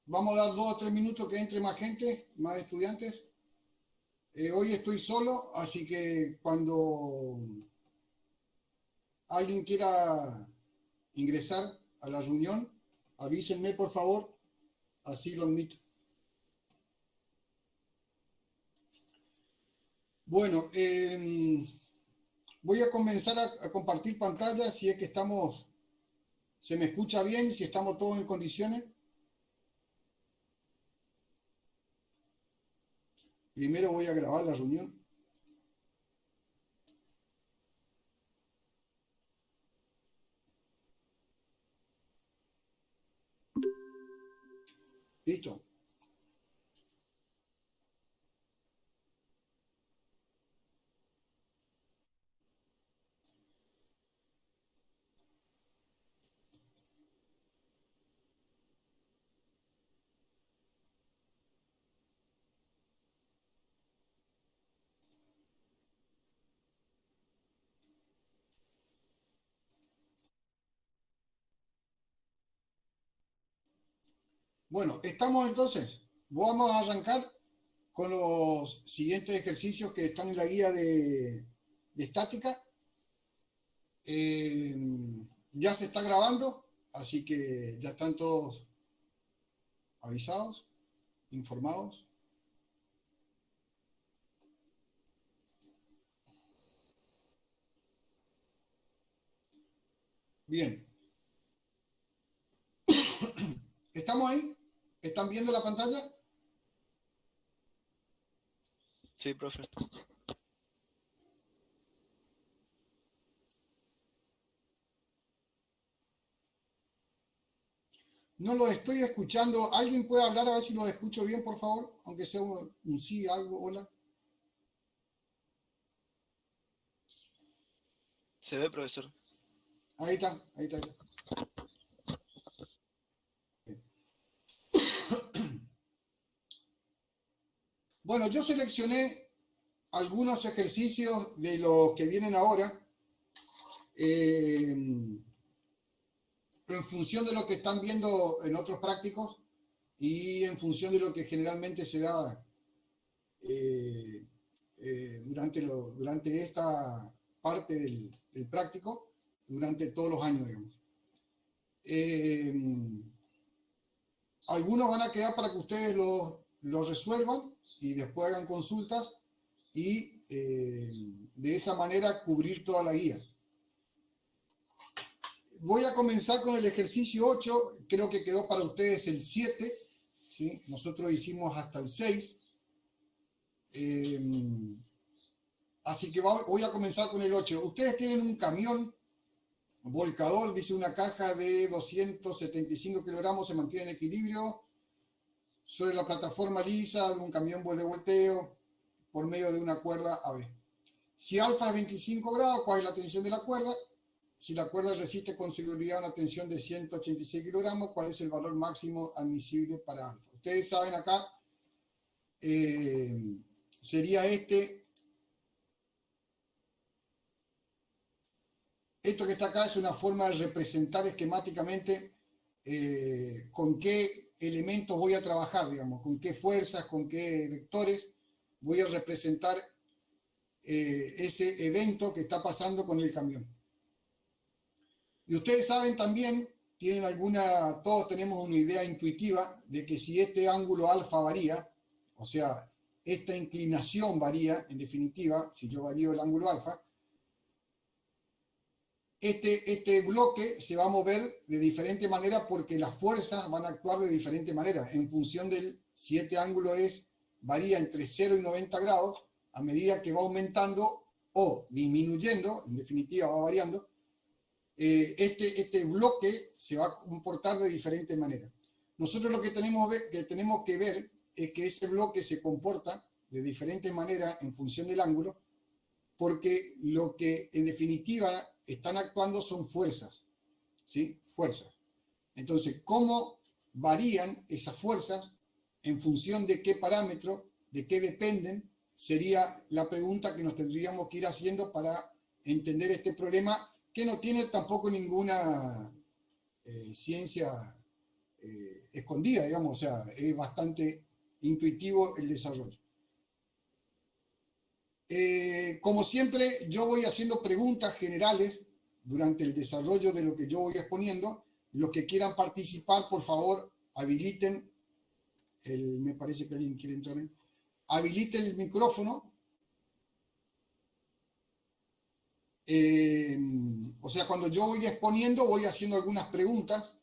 Vamos a dar 2 o 3 minutos que entre más gente, más estudiantes. Hoy estoy solo, así que cuando alguien quiera ingresar a la reunión, avísenme por favor, así lo admito. Bueno, voy a comenzar a compartir pantalla, si es que se me escucha bien, si estamos todos en condiciones. Primero voy a grabar la reunión. Listo. Bueno, estamos entonces. Vamos a arrancar con los siguientes ejercicios que están en la guía de estática. Ya se está grabando, así que ya están todos avisados, informados. Bien. ¿Estamos ahí? ¿Están viendo la pantalla? Sí, profe. No los estoy escuchando. ¿Alguien puede hablar a ver si los escucho bien, por favor? Aunque sea un sí, algo, hola. Se ve, profesor. Ahí está, ahí está. Ahí está. Bueno, yo seleccioné algunos ejercicios de los que vienen ahora en función de lo que están viendo en otros prácticos y en función de lo que generalmente se da durante esta parte del práctico, durante todos los años, digamos. Algunos van a quedar para que ustedes los resuelvan y después hagan consultas y de esa manera cubrir toda la guía. Voy a comenzar con el ejercicio 8, creo que quedó para ustedes el 7, ¿sí? Nosotros hicimos hasta el 6. Así que voy a comenzar con el 8. Ustedes tienen un camión volcador, dice una caja de 275 kilogramos, se mantiene en equilibrio sobre la plataforma lisa de un camión de volteo por medio de una cuerda AB. Si alfa es 25 grados, ¿cuál es la tensión de la cuerda? Si la cuerda resiste con seguridad una tensión de 186 kilogramos, ¿cuál es el valor máximo admisible para alfa? Ustedes saben acá, sería esto que está acá es una forma de representar esquemáticamente con qué elementos voy a trabajar, digamos, con qué fuerzas, con qué vectores voy a representar ese evento que está pasando con el camión. Y ustedes saben también, todos tenemos una idea intuitiva de que si este ángulo alfa varía, o sea, esta inclinación varía, en definitiva, si yo varío el ángulo alfa, este bloque se va a mover de diferente manera porque las fuerzas van a actuar de diferente manera en función si este ángulo varía entre 0 y 90 grados, a medida que va aumentando o disminuyendo, en definitiva va variando, este bloque se va a comportar de diferente manera. Nosotros lo que tenemos que ver es que ese bloque se comporta de diferente manera en función del ángulo, porque lo que en definitiva están actuando son fuerzas, ¿sí? Fuerzas. Entonces, ¿cómo varían esas fuerzas en función de qué parámetro, de qué dependen? Sería la pregunta que nos tendríamos que ir haciendo para entender este problema, que no tiene tampoco ninguna ciencia escondida, digamos, o sea, es bastante intuitivo el desarrollo. Como siempre, yo voy haciendo preguntas generales durante el desarrollo de lo que yo voy exponiendo. Los que quieran participar, por favor, habiliten me parece que alguien quiere entrar en. Habiliten el micrófono. O sea, cuando yo voy exponiendo, voy haciendo algunas preguntas.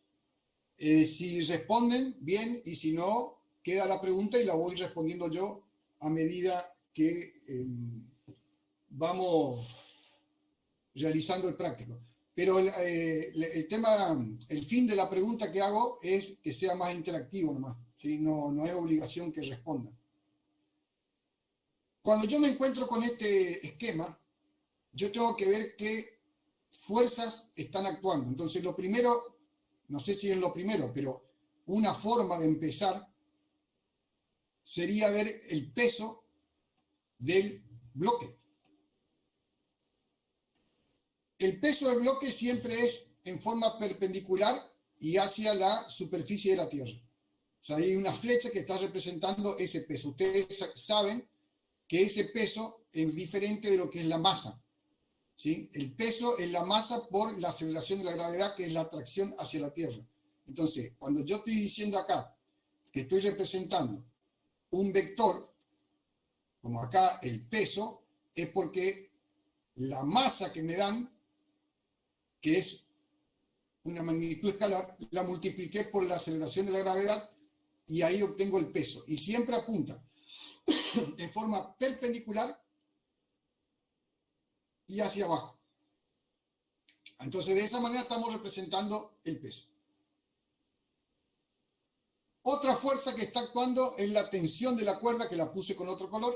Si responden, bien, y si no, queda la pregunta y la voy respondiendo yo a medida que vamos realizando el práctico. Pero el tema, el fin de la pregunta que hago es que sea más interactivo nomás, ¿sí? No es obligación que respondan. Cuando yo me encuentro con este esquema, yo tengo que ver qué fuerzas están actuando. Entonces, lo primero, no sé si es lo primero, pero una forma de empezar sería ver el peso del bloque. El peso del bloque siempre es en forma perpendicular y hacia la superficie de la Tierra. O sea, hay una flecha que está representando ese peso. Ustedes saben que ese peso es diferente de lo que es la masa, ¿sí? El peso es la masa por la aceleración de la gravedad, que es la atracción hacia la Tierra. Entonces, cuando yo estoy diciendo acá que estoy representando un vector, como acá el peso, es porque la masa que me dan, que es una magnitud escalar, la multipliqué por la aceleración de la gravedad y ahí obtengo el peso. Y siempre apunta en forma perpendicular y hacia abajo. Entonces, de esa manera estamos representando el peso. Otra fuerza que está actuando es la tensión de la cuerda, que la puse con otro color,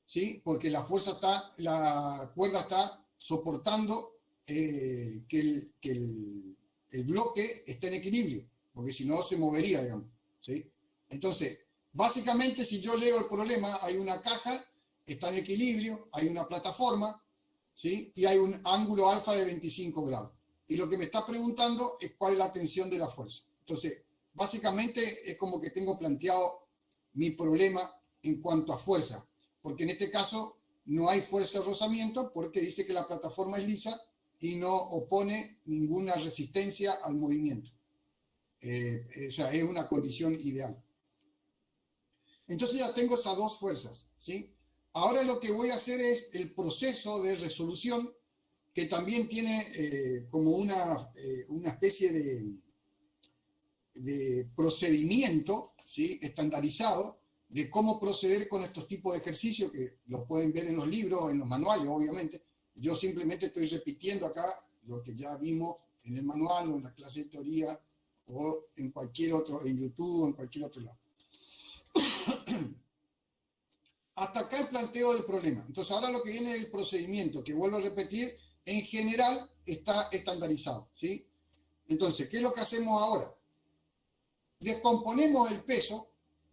¿sí? Porque la cuerda está soportando que el bloque esté en equilibrio, porque si no se movería, digamos, ¿sí? Entonces, básicamente, si yo leo el problema, hay una caja, está en equilibrio, hay una plataforma, ¿sí? Y hay un ángulo alfa de 25 grados. Y lo que me está preguntando es cuál es la tensión de la fuerza. Entonces, básicamente es como que tengo planteado mi problema en cuanto a fuerza, porque en este caso no hay fuerza de rozamiento porque dice que la plataforma es lisa y no opone ninguna resistencia al movimiento. O sea, es una condición ideal. Entonces ya tengo esas dos fuerzas, ¿sí? Ahora lo que voy a hacer es el proceso de resolución, que también tiene como una especie de procedimiento, ¿sí? Estandarizado de cómo proceder con estos tipos de ejercicios, que los pueden ver en los libros, en los manuales, obviamente. Yo simplemente estoy repitiendo acá lo que ya vimos en el manual o en la clase de teoría o en cualquier otro, en YouTube o en cualquier otro lado. Hasta acá el planteo del problema. Entonces ahora lo que viene es el procedimiento, que vuelvo a repetir, en general está estandarizado, ¿sí? Entonces, ¿qué es lo que hacemos ahora? Descomponemos el peso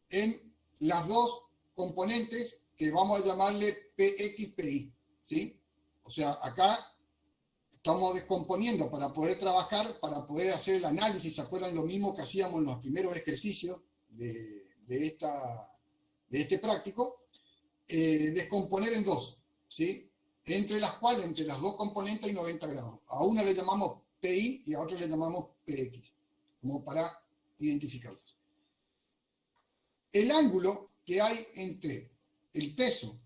en las dos componentes que vamos a llamarle PX, PY, ¿sí? O sea, acá estamos descomponiendo para poder trabajar, para poder hacer el análisis. ¿Se acuerdan lo mismo que hacíamos en los primeros ejercicios de este práctico? Descomponer en dos, ¿sí? Entre las dos componentes hay 90 grados. A una le llamamos PI y a otra le llamamos PX, como para identificarlos. El ángulo que hay entre el peso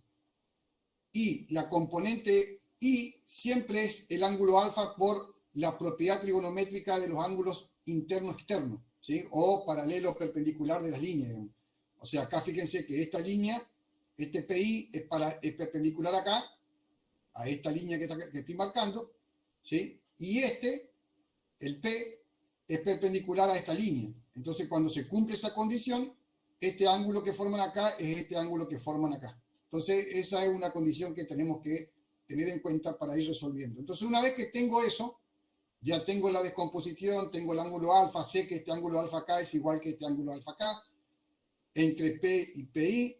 y la componente Y siempre es el ángulo alfa por la propiedad trigonométrica de los ángulos interno-externo, ¿sí? O paralelo perpendicular de las líneas, digamos. O sea, acá fíjense que esta línea, este PI es perpendicular acá, a esta línea que estoy marcando, ¿sí? Y el P, es perpendicular a esta línea. Entonces, cuando se cumple esa condición, este ángulo que forman acá es este ángulo que forman acá. Entonces, esa es una condición que tenemos que tener en cuenta para ir resolviendo. Entonces, una vez que tengo eso, ya tengo la descomposición, tengo el ángulo alfa, sé que este ángulo alfa acá es igual que este ángulo alfa acá, entre P y PI.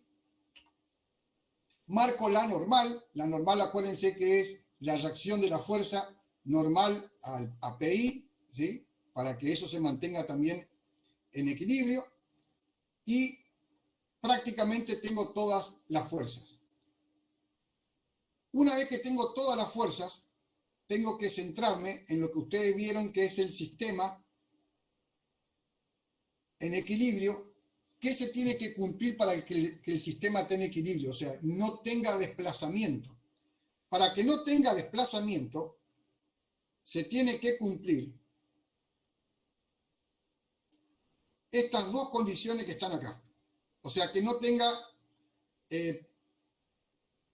Marco la normal acuérdense que es la reacción de la fuerza normal a PI, ¿sí? para que eso se mantenga también en equilibrio. Y prácticamente tengo todas las fuerzas. Una vez que tengo todas las fuerzas, tengo que centrarme en lo que ustedes vieron que es el sistema en equilibrio. ¿Qué se tiene que cumplir para que el sistema esté en equilibrio? O sea, no tenga desplazamiento. Para que no tenga desplazamiento, se tiene que cumplir estas dos condiciones que están acá. O sea, que no tenga...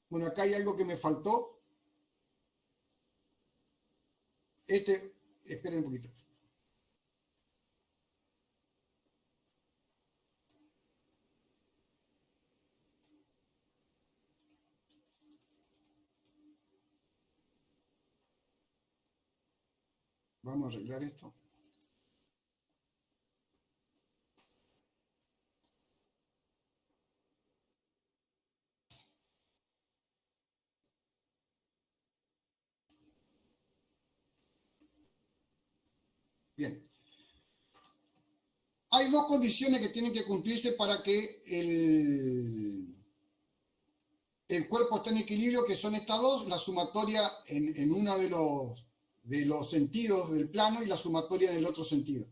bueno, acá hay algo que me faltó. Esperen un poquito. Vamos a arreglar esto. Bien. Hay dos condiciones que tienen que cumplirse para que el cuerpo esté en equilibrio, que son estas dos, la sumatoria en uno de los sentidos del plano y la sumatoria en el otro sentido.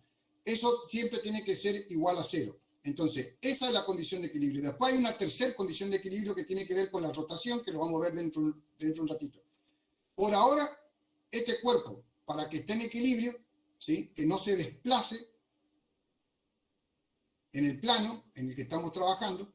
Eso siempre tiene que ser igual a 0. Entonces, esa es la condición de equilibrio. Después hay una tercera condición de equilibrio que tiene que ver con la rotación, que lo vamos a ver dentro de un ratito. Por ahora, este cuerpo, para que esté en equilibrio, ¿sí?, que no se desplace en el plano en el que estamos trabajando,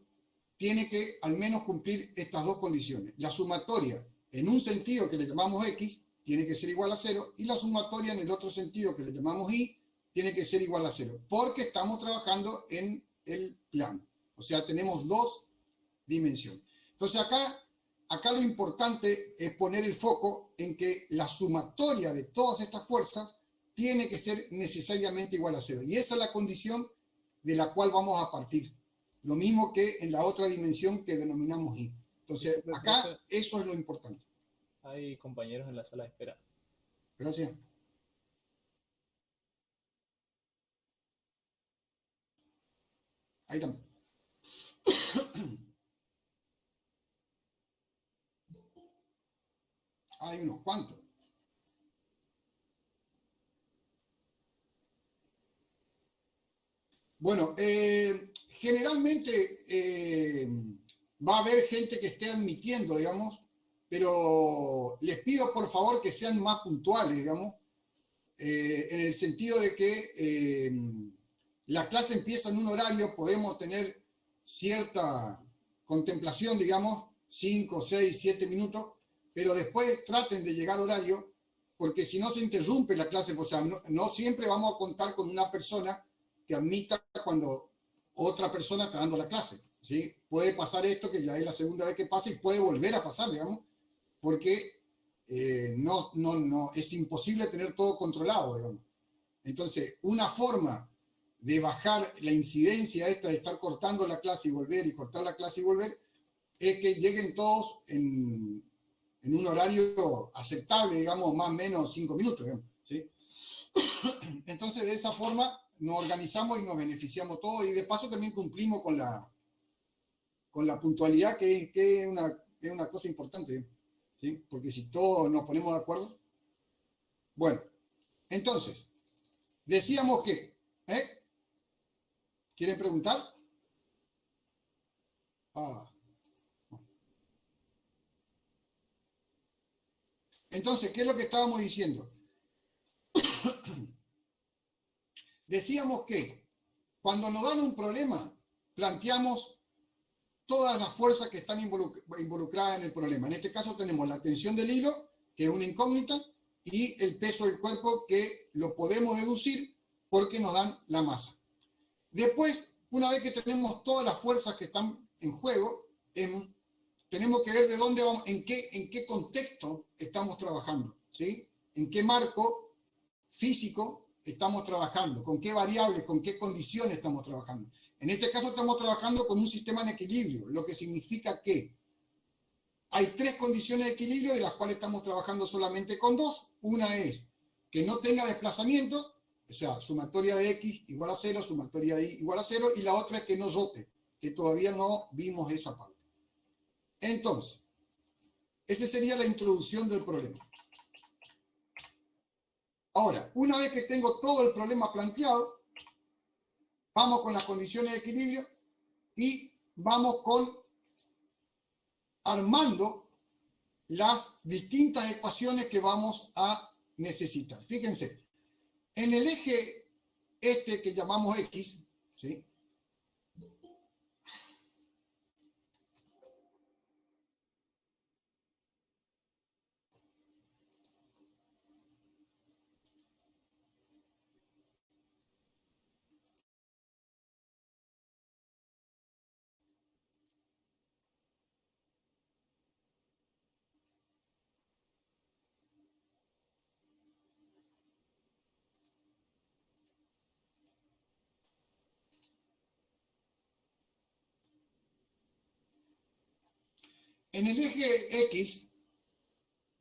tiene que al menos cumplir estas dos condiciones. La sumatoria en un sentido que le llamamos X tiene que ser igual a 0, y la sumatoria en el otro sentido que le llamamos Y tiene que ser igual a 0, porque estamos trabajando en el plano. O sea, tenemos dos dimensiones. Entonces acá lo importante es poner el foco en que la sumatoria de todas estas fuerzas tiene que ser necesariamente igual a 0. Y esa es la condición de la cual vamos a partir. Lo mismo que en la otra dimensión que denominamos Y. Entonces, acá eso es lo importante. Hay compañeros en la sala de espera. Gracias. Ahí también. Hay unos cuantos. Bueno, generalmente va a haber gente que esté admitiendo, digamos, pero les pido por favor que sean más puntuales, digamos, en el sentido de que la clase empieza en un horario, podemos tener cierta contemplación, digamos, 5, 6, 7 minutos, pero después traten de llegar al horario, porque si no se interrumpe la clase. O sea, no siempre vamos a contar con una persona que admita cuando otra persona está dando la clase, ¿sí? Puede pasar esto, que ya es la segunda vez que pasa, y puede volver a pasar, digamos, porque no es imposible tener todo controlado, digamos. Entonces, una forma de bajar la incidencia esta de estar cortando la clase y volver, y cortar la clase y volver, es que lleguen todos en un horario aceptable, digamos, más o menos 5 minutos, digamos, ¿sí? Entonces, de esa forma nos organizamos y nos beneficiamos todos, y de paso también cumplimos con la puntualidad, que es una cosa importante, ¿sí? Porque si todos nos ponemos de acuerdo. Bueno, entonces, decíamos que, ¿quieren preguntar? Entonces, ¿qué es lo que estábamos diciendo? Decíamos que cuando nos dan un problema, planteamos todas las fuerzas que están involucradas en el problema. En este caso tenemos la tensión del hilo, que es una incógnita, y el peso del cuerpo, que lo podemos deducir porque nos dan la masa. Después, una vez que tenemos todas las fuerzas que están en juego, tenemos que ver de dónde vamos, en qué contexto estamos trabajando, ¿sí? En qué marco físico estamos trabajando, con qué variables, con qué condiciones estamos trabajando. En este caso estamos trabajando con un sistema en equilibrio, lo que significa que hay 3 condiciones de equilibrio, de las cuales estamos trabajando solamente con 2. Una es que no tenga desplazamiento, O sea, sumatoria de X igual a 0, sumatoria de Y igual a 0, y la otra es que no rote, que todavía no vimos esa parte. Entonces, esa sería la introducción del problema. Ahora, una vez que tengo todo el problema planteado, vamos con las condiciones de equilibrio y vamos con armando las distintas ecuaciones que vamos a necesitar. Fíjense, en el eje este que llamamos X, ¿sí? En el eje X,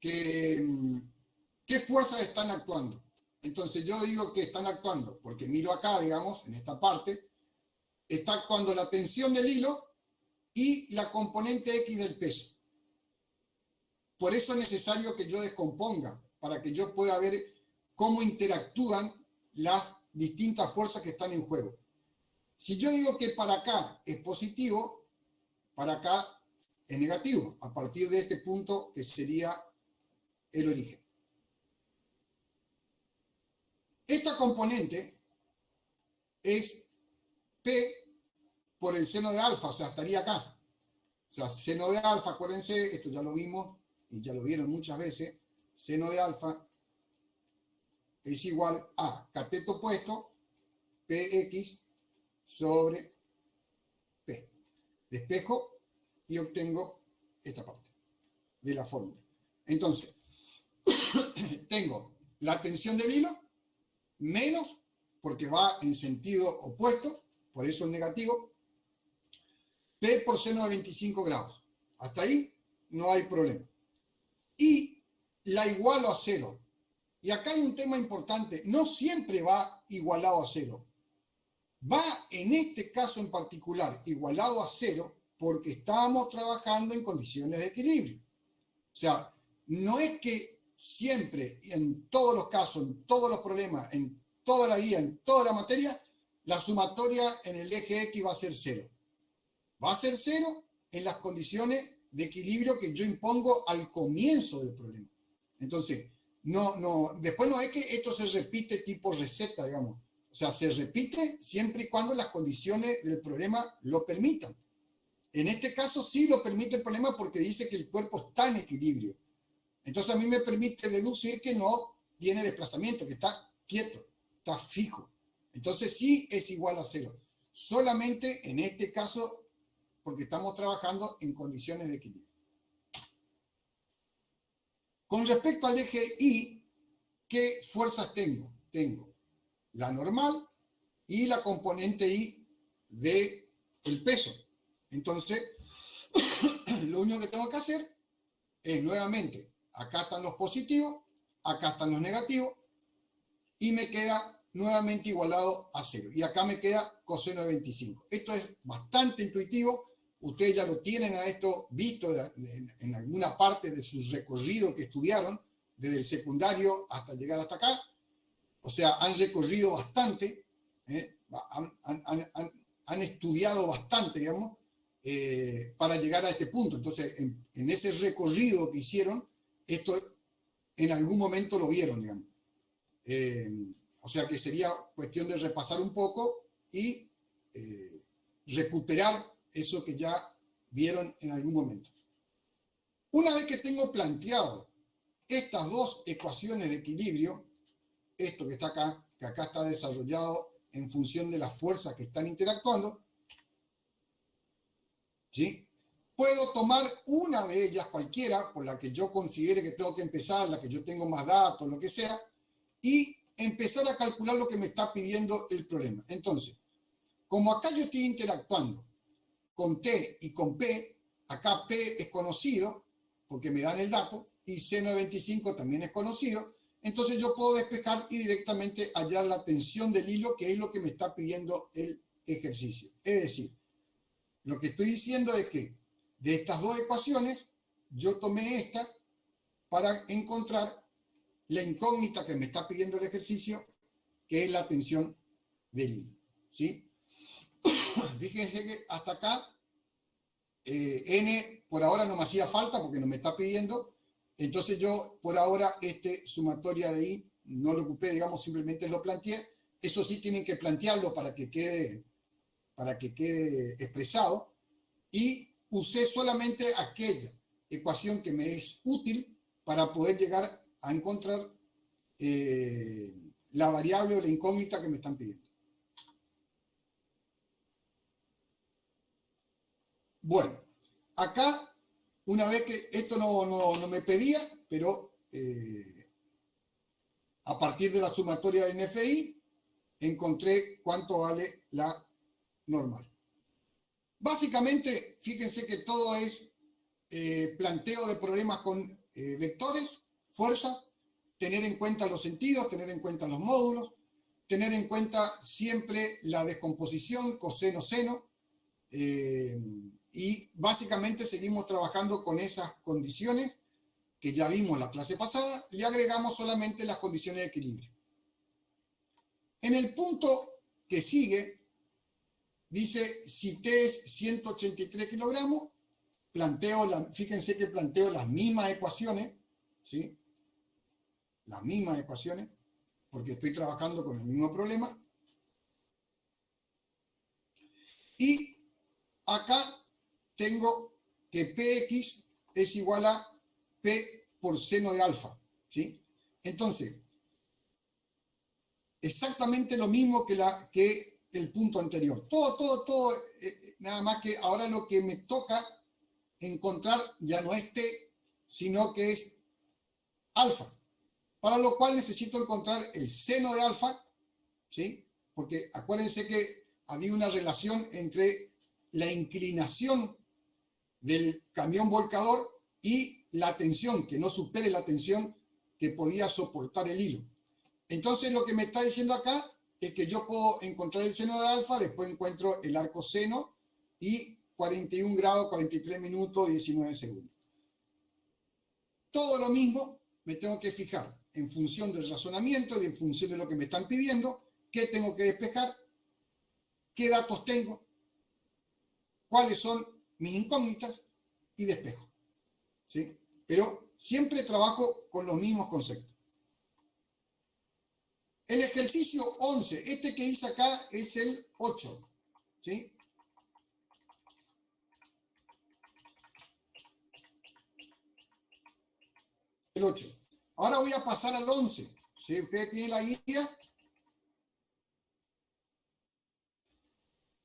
¿qué fuerzas están actuando? Entonces yo digo que están actuando, porque miro acá, digamos, en esta parte, está actuando la tensión del hilo y la componente X del peso. Por eso es necesario que yo descomponga, para que yo pueda ver cómo interactúan las distintas fuerzas que están en juego. Si yo digo que para acá es positivo, para acá es negativo, a partir de este punto que sería el origen. Esta componente es P por el seno de alfa, o sea, estaría acá. O sea, seno de alfa, acuérdense, esto ya lo vimos y ya lo vieron muchas veces, seno de alfa es igual a cateto opuesto, Px sobre P. Despejo y obtengo esta parte de la fórmula. Entonces, tengo la tensión del hilo menos, porque va en sentido opuesto, por eso es negativo, P por seno de 25 grados. Hasta ahí no hay problema. Y la igualo a 0. Y acá hay un tema importante, no siempre va igualado a 0. Va en este caso en particular igualado a 0 porque estábamos trabajando en condiciones de equilibrio. O sea, no es que siempre, en todos los casos, en todos los problemas, en toda la guía, en toda la materia, la sumatoria en el eje X va a ser 0. Va a ser 0 en las condiciones de equilibrio que yo impongo al comienzo del problema. Entonces, después no es que esto se repite tipo receta, digamos. O sea, se repite siempre y cuando las condiciones del problema lo permitan. En este caso sí lo permite el problema porque dice que el cuerpo está en equilibrio. Entonces a mí me permite deducir que no tiene desplazamiento, que está quieto, está fijo. Entonces sí es igual a 0. Solamente en este caso porque estamos trabajando en condiciones de equilibrio. Con respecto al eje Y, ¿qué fuerzas tengo? Tengo la normal y la componente Y del peso. Entonces, lo único que tengo que hacer es nuevamente, acá están los positivos, acá están los negativos, y me queda nuevamente igualado a 0. Y acá me queda coseno de 25. Esto es bastante intuitivo. Ustedes ya lo tienen a esto visto en alguna parte de su recorrido que estudiaron, desde el secundario hasta llegar hasta acá. O sea, han recorrido bastante, han estudiado bastante, digamos, para llegar a este punto. Entonces, en ese recorrido que hicieron, esto en algún momento lo vieron, digamos. O sea que sería cuestión de repasar un poco y recuperar eso que ya vieron en algún momento. Una vez que tengo planteado estas dos ecuaciones de equilibrio, esto que está acá, que acá está desarrollado en función de las fuerzas que están interactuando, ¿sí? Puedo tomar una de ellas, cualquiera, por la que yo considere que tengo que empezar, la que yo tengo más datos, lo que sea, y empezar a calcular lo que me está pidiendo el problema. Entonces, como acá yo estoy interactuando con T y con P, acá P es conocido, porque me dan el dato, y seno de 25 también es conocido, entonces yo puedo despejar y directamente hallar la tensión del hilo, que es lo que me está pidiendo el ejercicio. Es decir, lo que estoy diciendo es que de estas dos ecuaciones, yo tomé esta para encontrar la incógnita que me está pidiendo el ejercicio, que es la tensión del hilo, ¿sí? Fíjense que hasta acá, N por ahora no me hacía falta porque no me está pidiendo, entonces yo por ahora sumatoria de I no lo ocupé, digamos, simplemente lo planteé. Eso sí tienen que plantearlo para que quede expresado, y usé solamente aquella ecuación que me es útil para poder llegar a encontrar la variable o la incógnita que me están pidiendo. Bueno, acá, una vez que esto no me pedía, pero a partir de la sumatoria de NFI, encontré cuánto vale la normal. Básicamente, fíjense que todo es planteo de problemas con vectores, fuerzas, tener en cuenta los sentidos, tener en cuenta los módulos, tener en cuenta siempre la descomposición, coseno, seno, y básicamente seguimos trabajando con esas condiciones que ya vimos la clase pasada, le agregamos solamente las condiciones de equilibrio. En el punto que sigue, dice, si T es 183 kilogramos, fíjense que planteo las mismas ecuaciones, ¿sí? Las mismas ecuaciones, porque estoy trabajando con el mismo problema. Y acá tengo que Px es igual a P por seno de alfa, ¿sí? Entonces, exactamente lo mismo que el punto anterior. Todo, nada más que ahora lo que me toca encontrar ya no es T, sino que es alfa, para lo cual necesito encontrar el seno de alfa, ¿sí? Porque acuérdense que había una relación entre la inclinación del camión volcador y la tensión, que no supere la tensión que podía soportar el hilo. Entonces lo que me está diciendo acá es que yo puedo encontrar el seno de alfa, después encuentro el arco seno y 41 grados, 43 minutos, 19 segundos. Todo lo mismo me tengo que fijar en función del razonamiento y en función de lo que me están pidiendo, qué tengo que despejar, qué datos tengo, cuáles son mis incógnitas y despejo, ¿sí? Pero siempre trabajo con los mismos conceptos. El ejercicio 11, este que hice acá es el 8, ¿sí? El 8. Ahora voy a pasar al 11, ¿sí? Ustedes tienen la guía.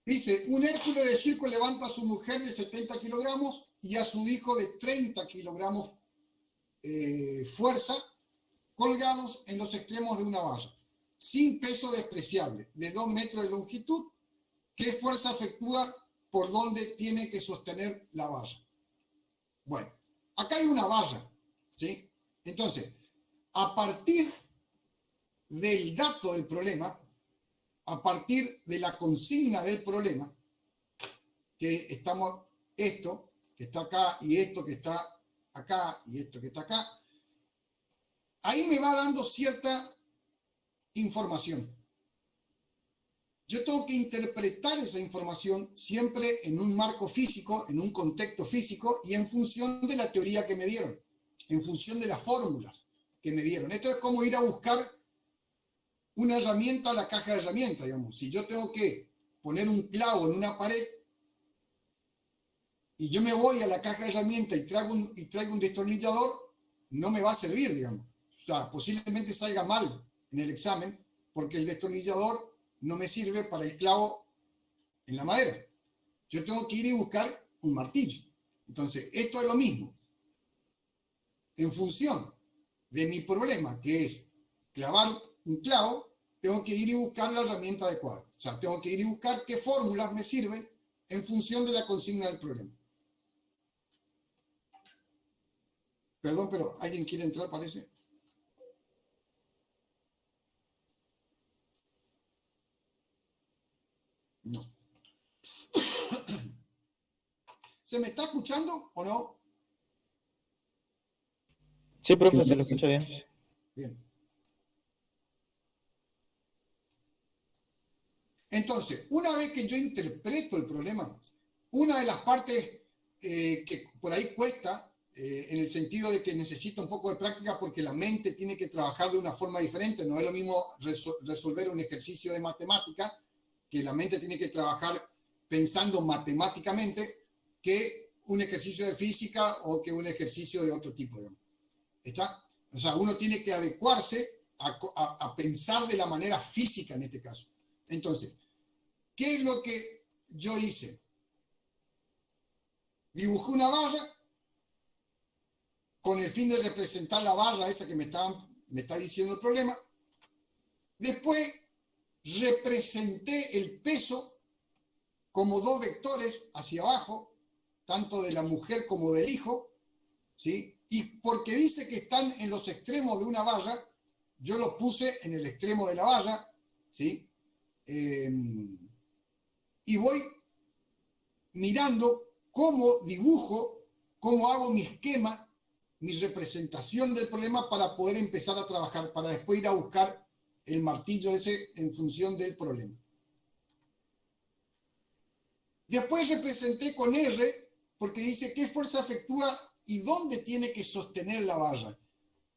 Dice, un Hércules de circo levanta a su mujer de 70 kilogramos y a su hijo de 30 kilogramos fuerza, colgados en los extremos de una barra, sin peso despreciable, de 2 metros de longitud. ¿Qué fuerza efectúa por donde tiene que sostener la barra? Bueno, acá hay una barra, ¿sí? Entonces, a partir del dato del problema, a partir de la consigna del problema, que estamos, esto que está acá y esto que está acá y esto que está acá, ahí me va dando cierta información. Yo tengo que interpretar esa información siempre en un marco físico, en un contexto físico y en función de la teoría que me dieron, en función de las fórmulas que me dieron. Esto es como ir a buscar una herramienta a la caja de herramientas, digamos. Si yo tengo que poner un clavo en una pared y yo me voy a la caja de herramientas y traigo un destornillador, no me va a servir, digamos. O sea, posiblemente salga mal en el examen porque el destornillador no me sirve para el clavo en la madera. Yo tengo que ir y buscar un martillo. Entonces, esto es lo mismo. En función de mi problema, que es clavar un clavo, tengo que ir y buscar la herramienta adecuada. O sea, tengo que ir y buscar qué fórmulas me sirven en función de la consigna del problema. Perdón, pero ¿alguien quiere entrar, parece? ¿Se me está escuchando o no? Sí, profe, se lo escucha bien. Bien. Entonces, una vez que yo interpreto el problema, una de las partes que por ahí cuesta, en el sentido de que necesita un poco de práctica porque la mente tiene que trabajar de una forma diferente, no es lo mismo resolver un ejercicio de matemática, que la mente tiene que trabajar pensando matemáticamente, que un ejercicio de física o que un ejercicio de otro tipo. ¿Está? O sea, uno tiene que adecuarse a pensar de la manera física en este caso. Entonces, ¿qué es lo que yo hice? Dibujé una barra con el fin de representar la barra esa que me está diciendo el problema. Después representé el peso como dos vectores hacia abajo, tanto de la mujer como del hijo, ¿sí? Y porque dice que están en los extremos de una barra, yo los puse en el extremo de la barra, ¿sí? Y voy mirando cómo dibujo, cómo hago mi esquema, mi representación del problema para poder empezar a trabajar, para después ir a buscar el martillo ese en función del problema. Después representé con R, porque dice qué fuerza efectúa y dónde tiene que sostener la barra.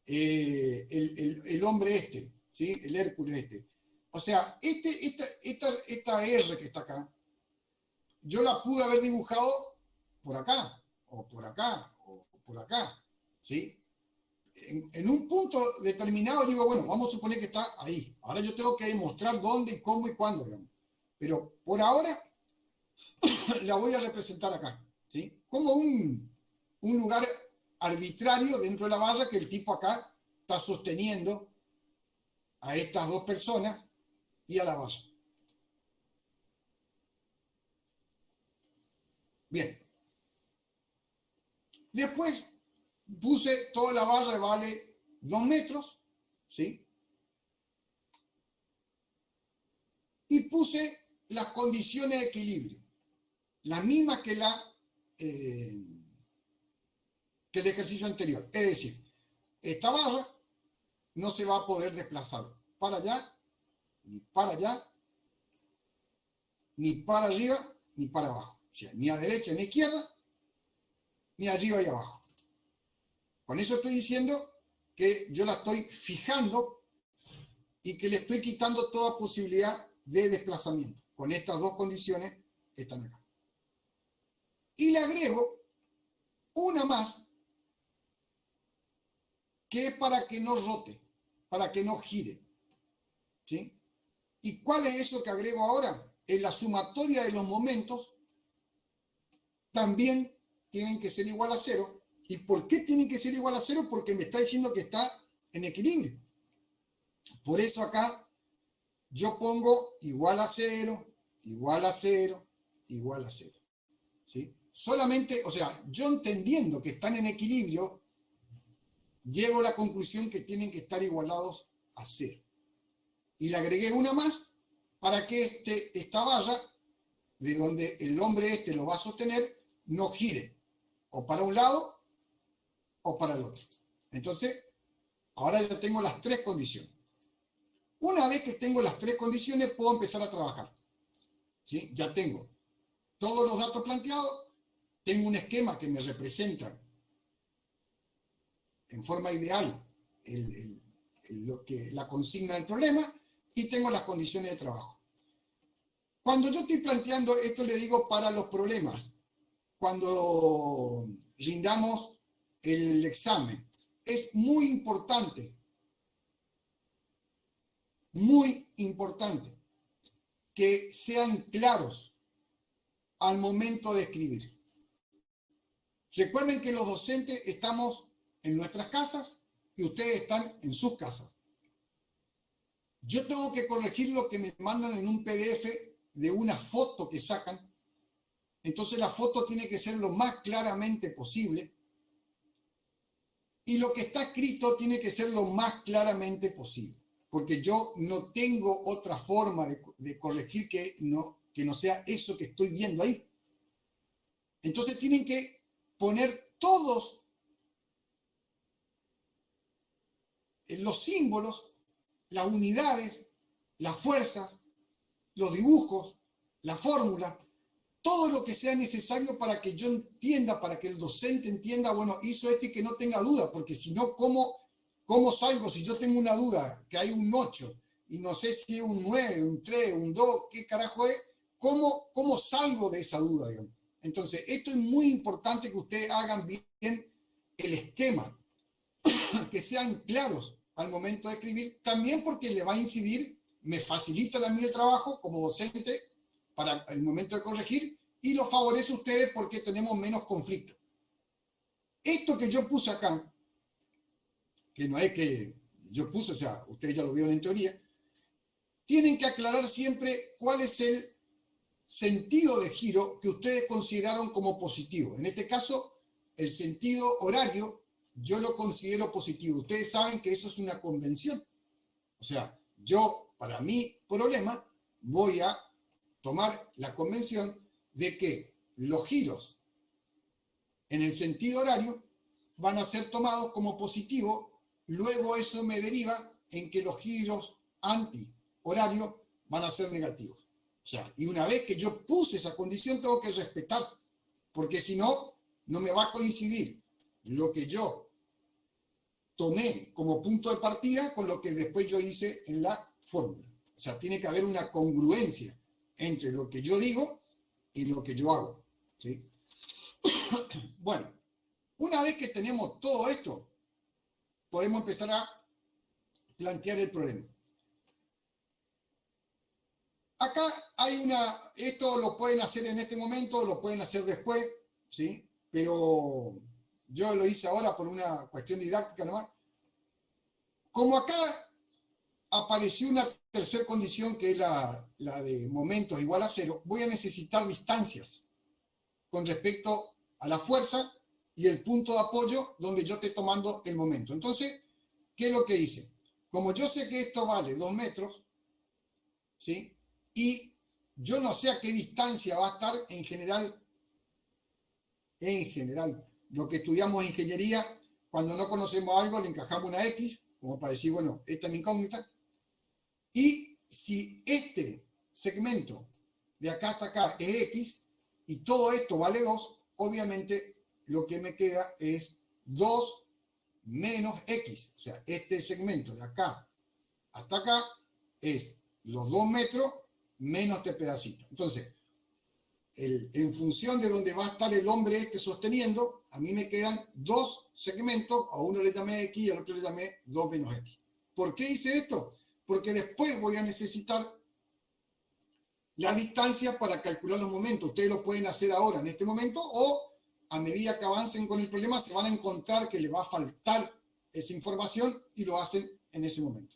El hombre este, ¿sí? El Hércules este. O sea, esta R que está acá, yo la pude haber dibujado por acá, o por acá, o por acá, ¿sí? En un punto determinado digo, bueno, vamos a suponer que está ahí. Ahora yo tengo que demostrar dónde, cómo y cuándo, digamos. Pero por ahora la voy a representar acá, ¿sí? Como un lugar arbitrario dentro de la barra que el tipo acá está sosteniendo a estas dos personas y a la barra. Bien. Después puse toda la barra, vale 2 metros, ¿sí? Y puse las condiciones de equilibrio, las mismas que el ejercicio anterior. Es decir, esta barra no se va a poder desplazar para allá, ni para allá, ni para arriba, ni para abajo. O sea, ni a derecha ni a izquierda, ni arriba y abajo. Con eso estoy diciendo que yo la estoy fijando y que le estoy quitando toda posibilidad de desplazamiento con estas dos condiciones que están acá. Y le agrego una más que es para que no rote, para que no gire, ¿sí? ¿Y cuál es eso que agrego ahora? En la sumatoria de los momentos también tienen que ser igual a 0. ¿Y por qué tienen que ser igual a 0? Porque me está diciendo que está en equilibrio. Por eso acá yo pongo igual a 0, igual a 0, igual a 0. ¿Sí? Solamente, o sea, yo entendiendo que están en equilibrio, llego a la conclusión que tienen que estar igualados a 0. Y le agregué una más para que esta barra, de donde el hombre este lo va a sostener, no gire o para un lado o para el otro. Entonces, ahora ya tengo las 3 condiciones. Una vez que tengo las 3 condiciones, puedo empezar a trabajar, ¿sí? Ya tengo todos los datos planteados, tengo un esquema que me representa en forma ideal la consigna del problema y tengo las condiciones de trabajo. Cuando yo estoy planteando, esto le digo para los problemas, cuando rindamos el examen, es muy importante que sean claros al momento de escribir. Recuerden que los docentes estamos en nuestras casas y ustedes están en sus casas. Yo tengo que corregir lo que me mandan en un PDF de una foto que sacan. Entonces la foto tiene que ser lo más claramente posible. Y lo que está escrito tiene que ser lo más claramente posible. Porque yo no tengo otra forma de corregir que no sea eso que estoy viendo ahí. Entonces tienen que poner todos los símbolos, las unidades, las fuerzas, los dibujos, la fórmula, todo lo que sea necesario para que yo entienda, para que el docente entienda, bueno, hizo esto y que no tenga duda, porque si no, ¿cómo salgo? Si yo tengo una duda, que hay un 8 y no sé si es un 9, un 3, un 2, ¿qué carajo es? ¿Cómo salgo de esa duda, digamos? Entonces, esto es muy importante que ustedes hagan bien el esquema, que sean claros al momento de escribir, también porque le va a incidir, me facilita a mí el trabajo como docente para el momento de corregir y lo favorece a ustedes porque tenemos menos conflicto. Esto que yo puse acá, que no es que yo puse, o sea, ustedes ya lo vieron en teoría, tienen que aclarar siempre cuál es el sentido de giro que ustedes consideraron como positivo. En este caso, el sentido horario yo lo considero positivo. Ustedes saben que eso es una convención. O sea, yo, para mi problema, voy a tomar la convención de que los giros en el sentido horario van a ser tomados como positivos. Luego eso me deriva en que los giros anti-horario van a ser negativos. O sea, y una vez que yo puse esa condición, tengo que respetar, porque si no, no me va a coincidir lo que yo tomé como punto de partida con lo que después yo hice en la fórmula. O sea, tiene que haber una congruencia entre lo que yo digo y lo que yo hago, ¿sí? Bueno, una vez que tenemos todo esto, podemos empezar a plantear el problema. Acá hay esto lo pueden hacer en este momento, lo pueden hacer después, ¿sí? Pero yo lo hice ahora por una cuestión didáctica nomás. Como acá apareció una tercera condición, que es la de momentos igual a 0, voy a necesitar distancias con respecto a la fuerza y el punto de apoyo donde yo esté tomando el momento. Entonces, ¿qué es lo que hice? Como yo sé que esto vale 2 metros, ¿sí? Y yo no sé a qué distancia va a estar en general, lo que estudiamos en ingeniería, cuando no conocemos algo le encajamos una X, como para decir, bueno, esta es mi incógnita. Y si este segmento de acá hasta acá es X y todo esto vale 2, obviamente lo que me queda es 2 menos X. O sea, este segmento de acá hasta acá es los 2 metros menos este pedacito. Entonces, en función de dónde va a estar el hombre este sosteniendo, a mí me quedan 2 segmentos, a uno le llamé X y al otro le llamé 2 menos X. ¿Por qué hice esto? Porque después voy a necesitar la distancia para calcular los momentos. Ustedes lo pueden hacer ahora, en este momento, o a medida que avancen con el problema se van a encontrar que les va a faltar esa información y lo hacen en ese momento.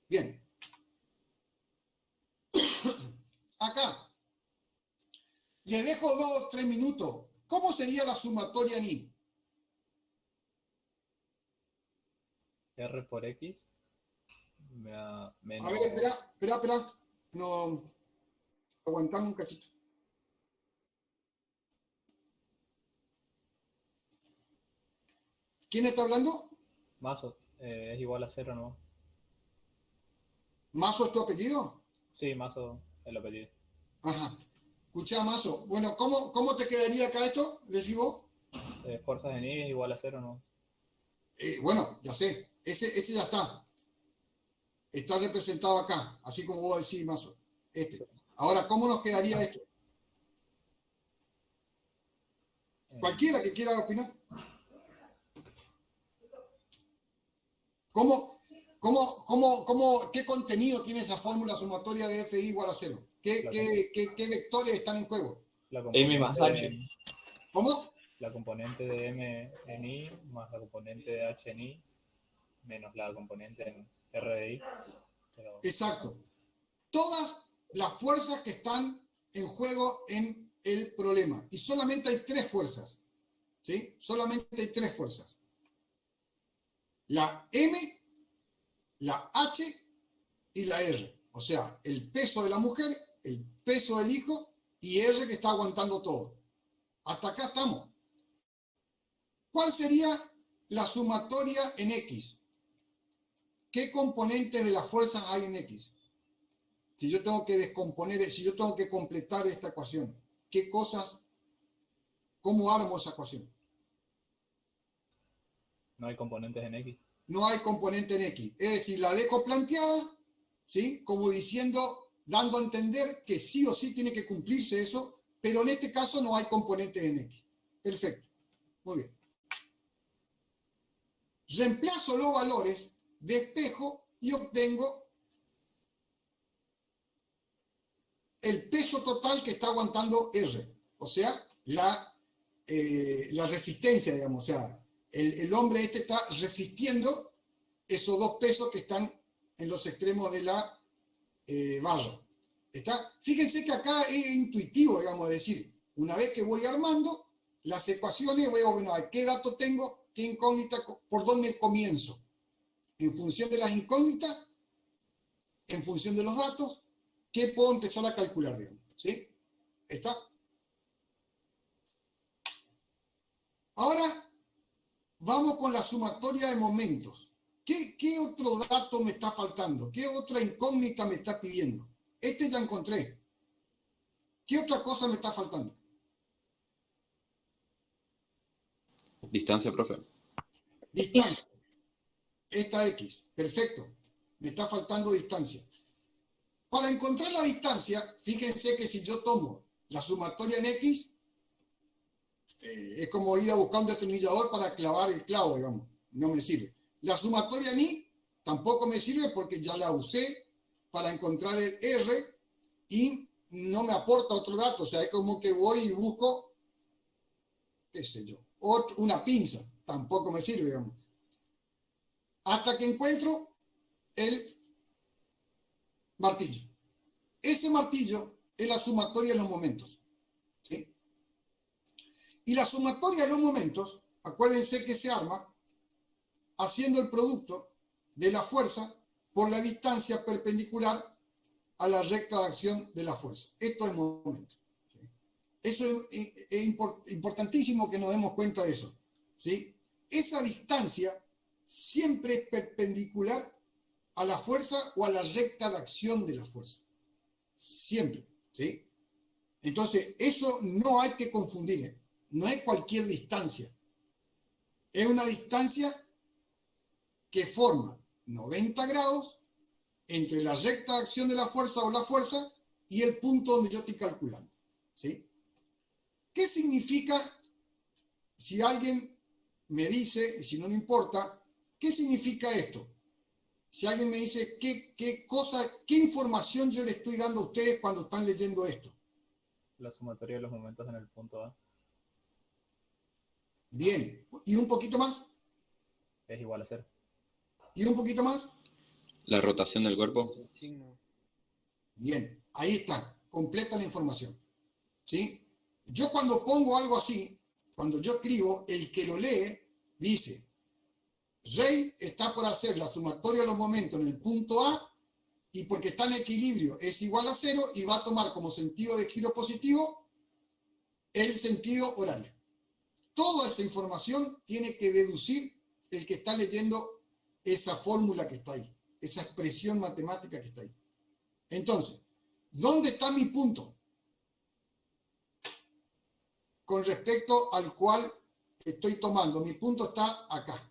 Bien. Acá. Les dejo 2 o 3 minutos. ¿Cómo sería la sumatoria en I? R por X menos... A ver, espera. No, aguantamos un cachito. ¿Quién está hablando? Mazo, es igual a 0, ¿no? ¿Mazo es tu apellido? Sí, Mazo es el apellido. Ajá. Escuchá, Mazo. Bueno, ¿cómo te quedaría acá esto? ¿Les digo? Fuerzas en I es igual a 0, ¿no? Bueno, ya sé. Ese ya está. Está representado acá, así como vos decís, Mazo. Ahora, ¿cómo nos quedaría esto? Cualquiera que quiera opinar. ¿Qué contenido tiene esa fórmula sumatoria de FI igual a 0? ¿Qué vectores están en juego? M más H. ¿Cómo? La componente de M en I más la componente de H en I menos la componente en R de I. Pero... Exacto. Todas las fuerzas que están en juego en el problema. Y solamente hay 3 fuerzas. ¿Sí? Solamente hay 3 fuerzas. La M, la H y la R. O sea, el peso de la mujer, el peso del hijo y R que está aguantando todo. Hasta acá estamos. ¿Cuál sería la sumatoria en X? ¿Qué componentes de las fuerzas hay en X? Si yo tengo que descomponer, si yo tengo que completar esta ecuación, ¿qué cosas, cómo armo esa ecuación? No hay componentes en X. No hay componente en X. Es decir, la dejo planteada, ¿sí? Como diciendo, dando a entender que sí o sí tiene que cumplirse eso, pero en este caso no hay componentes en X. Perfecto. Muy bien. Reemplazo los valores, despejo y obtengo el peso total que está aguantando R. O sea, la resistencia, digamos. O sea, el hombre este está resistiendo esos dos pesos que están en los extremos de la barra. ¿Está? Fíjense que acá es intuitivo, digamos, decir, una vez que voy armando las ecuaciones, veo, bueno, ¿qué dato tengo? ¿Qué incógnita? ¿Por dónde comienzo? En función de las incógnitas, en función de los datos, ¿qué puedo empezar a calcular, digamos? ¿Sí? ¿Está? Ahora, vamos con la sumatoria de momentos. ¿Qué otro dato me está faltando? ¿Qué otra incógnita me está pidiendo? Este ya encontré. ¿Qué otra cosa me está faltando? Distancia, profe. Distancia. Esta X. Perfecto. Me está faltando distancia. Para encontrar la distancia, fíjense que si yo tomo la sumatoria en X, es como ir a buscar un destornillador para clavar el clavo, digamos. No me sirve. La sumatoria en Y tampoco me sirve porque ya la usé para encontrar el R y no me aporta otro dato. O sea, es como que voy y busco, qué sé yo, una pinza. Tampoco me sirve, digamos. Hasta que encuentro el martillo. Ese martillo es la sumatoria de los momentos. ¿Sí? Y la sumatoria de los momentos, acuérdense que se arma haciendo el producto de la fuerza por la distancia perpendicular a la recta de acción de la fuerza. Esto es momento. ¿Sí? Eso es importantísimo que nos demos cuenta de eso. ¿Sí? Esa distancia siempre es perpendicular a la fuerza o a la recta de acción de la fuerza. Siempre. ¿Sí? Entonces, eso no hay que confundir. ¿Eh? No es cualquier distancia. Es una distancia que forma 90 grados entre la recta de acción de la fuerza o la fuerza y el punto donde yo estoy calculando. ¿Sí? ¿Qué significa, si alguien me dice, y si no me importa, qué significa esto? Si alguien me dice qué información yo le estoy dando a ustedes cuando están leyendo esto. La sumatoria de los momentos en el punto A Bien. ¿Y un poquito más? es igual a 0. ¿Y un poquito más? La rotación del cuerpo. El signo. Bien, ahí está, completa la información. ¿Sí? Yo cuando pongo algo así, cuando yo escribo, el que lo lee dice, Rey está por hacer la sumatoria de los momentos en el punto A y porque está en equilibrio es igual a 0 y va a tomar como sentido de giro positivo el sentido horario. Toda esa información tiene que deducir el que está leyendo esa fórmula que está ahí, esa expresión matemática que está ahí. Entonces, ¿dónde está mi punto? Con respecto al cual estoy tomando. Mi punto está acá.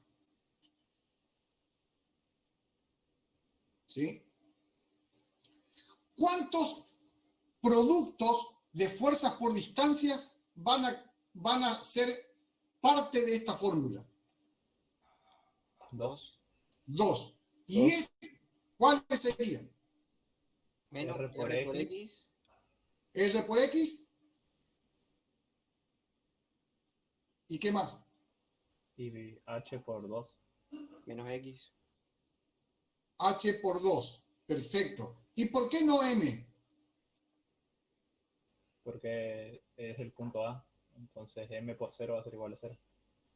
¿Sí? ¿Cuántos productos de fuerzas por distancias van a ser parte de esta fórmula? 2. 2. ¿Y cuáles serían? Menos R por R por X. X. R por X. ¿Y qué más? Y H por 2. Menos X. H por 2. Perfecto. ¿Y por qué no M? Porque es el punto A. Entonces M por 0 va a ser igual a 0.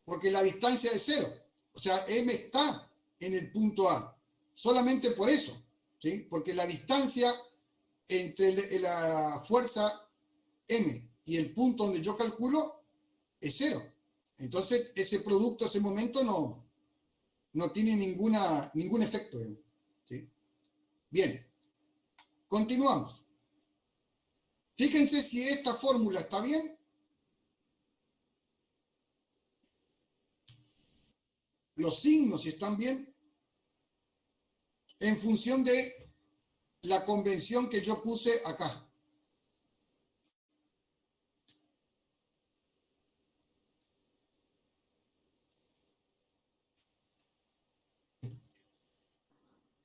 Porque la distancia es 0. O sea, M está en el punto A. Solamente por eso. ¿Sí? Porque la distancia entre la fuerza M y el punto donde yo calculo es 0. Entonces, ese producto, ese momento no tiene ningún efecto. ¿Sí? Bien, continuamos. Fíjense si esta fórmula está bien. Los signos, si están bien, en función de la convención que yo puse acá.